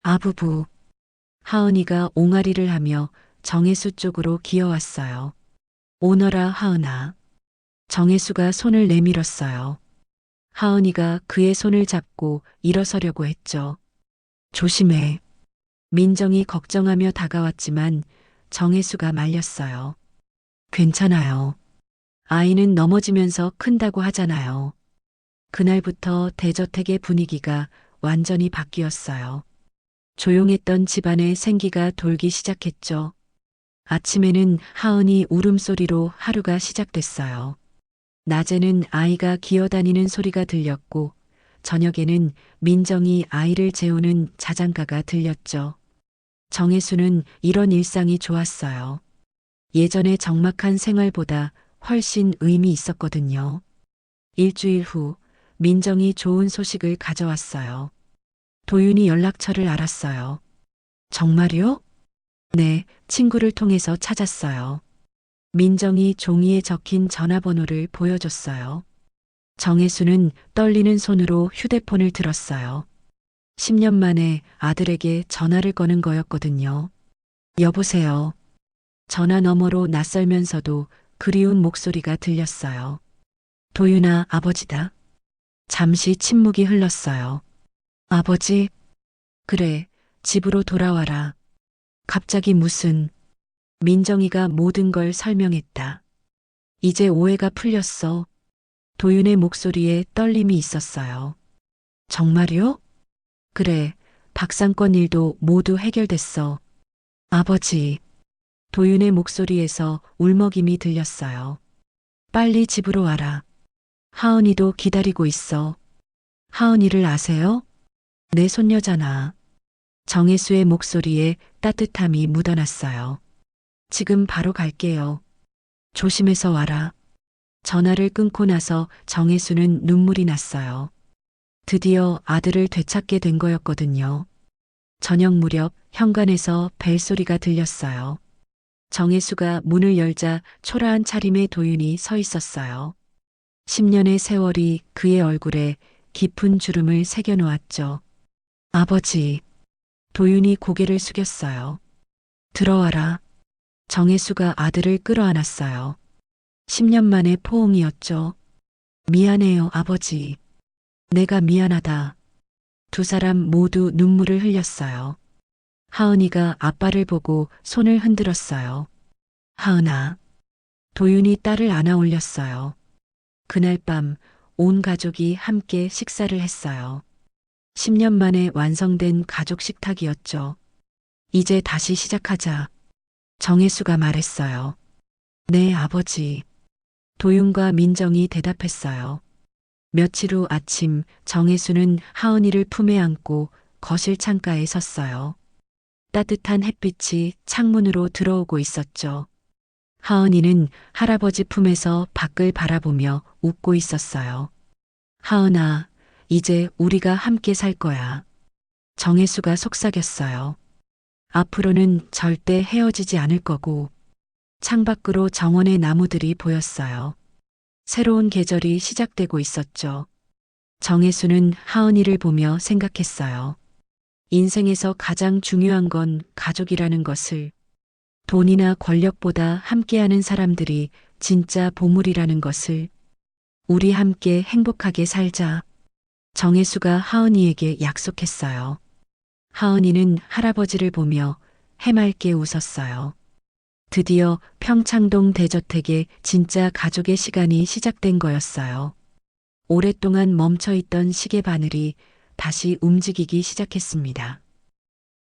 아부부. 하은이가 옹알이를 하며 정혜수 쪽으로 기어왔어요. 오너라 하은아. 정혜수가 손을 내밀었어요. 하은이가 그의 손을 잡고 일어서려고 했죠. 조심해. 민정이 걱정하며 다가왔지만 정혜수가 말렸어요. 괜찮아요. 아이는 넘어지면서 큰다고 하잖아요. 그날부터 대저택의 분위기가 완전히 바뀌었어요. 조용했던 집안에 생기가 돌기 시작했죠. 아침에는 하은이 울음소리로 하루가 시작됐어요. 낮에는 아이가 기어다니는 소리가 들렸고, 저녁에는 민정이 아이를 재우는 자장가가 들렸죠. 정혜수는 이런 일상이 좋았어요. 예전의 적막한 생활보다 훨씬 의미 있었거든요. 일주일 후, 민정이 좋은 소식을 가져왔어요. 도윤이 연락처를 알았어요. 정말요? 네, 친구를 통해서 찾았어요. 민정이 종이에 적힌 전화번호를 보여줬어요. 정혜수는 떨리는 손으로 휴대폰을 들었어요. 10년 만에 아들에게 전화를 거는 거였거든요. 여보세요. 전화 너머로 낯설면서도 그리운 목소리가 들렸어요. 도윤아, 아버지다. 잠시 침묵이 흘렀어요. 아버지? 그래, 집으로 돌아와라. 갑자기 무슨... 민정이가 모든 걸 설명했다. 이제 오해가 풀렸어. 도윤의 목소리에 떨림이 있었어요. 정말요? 그래, 박상권 일도 모두 해결됐어. 아버지. 도윤의 목소리에서 울먹임이 들렸어요. 빨리 집으로 와라. 하은이도 기다리고 있어. 하은이를 아세요? 내 손녀잖아. 정혜수의 목소리에 따뜻함이 묻어났어요. 지금 바로 갈게요. 조심해서 와라. 전화를 끊고 나서 정혜수는 눈물이 났어요. 드디어 아들을 되찾게 된 거였거든요. 저녁 무렵 현관에서 벨소리가 들렸어요. 정혜수가 문을 열자 초라한 차림의 도윤이 서 있었어요. 10년의 세월이 그의 얼굴에 깊은 주름을 새겨놓았죠. 아버지. 도윤이 고개를 숙였어요. 들어와라. 정혜수가 아들을 끌어안았어요. 10년 만의 포옹이었죠. 미안해요, 아버지. 내가 미안하다. 두 사람 모두 눈물을 흘렸어요. 하은이가 아빠를 보고 손을 흔들었어요. 하은아. 도윤이 딸을 안아 올렸어요. 그날 밤 온 가족이 함께 식사를 했어요. 10년 만에 완성된 가족 식탁이었죠. 이제 다시 시작하자. 정혜수가 말했어요. 네, 아버지. 도윤과 민정이 대답했어요. 며칠 후 아침 정혜수는 하은이를 품에 안고 거실 창가에 섰어요. 따뜻한 햇빛이 창문으로 들어오고 있었죠. 하은이는 할아버지 품에서 밖을 바라보며 웃고 있었어요. 하은아, 이제 우리가 함께 살 거야. 정혜수가 속삭였어요. 앞으로는 절대 헤어지지 않을 거고 창밖으로 정원의 나무들이 보였어요. 새로운 계절이 시작되고 있었죠. 정혜수는 하은이를 보며 생각했어요. 인생에서 가장 중요한 건 가족이라는 것을, 돈이나 권력보다 함께하는 사람들이 진짜 보물이라는 것을, 우리 함께 행복하게 살자. 정혜수가 하은이에게 약속했어요. 하은이는 할아버지를 보며 해맑게 웃었어요. 드디어 평창동 대저택에 진짜 가족의 시간이 시작된 거였어요. 오랫동안 멈춰있던 시계 바늘이 다시 움직이기 시작했습니다.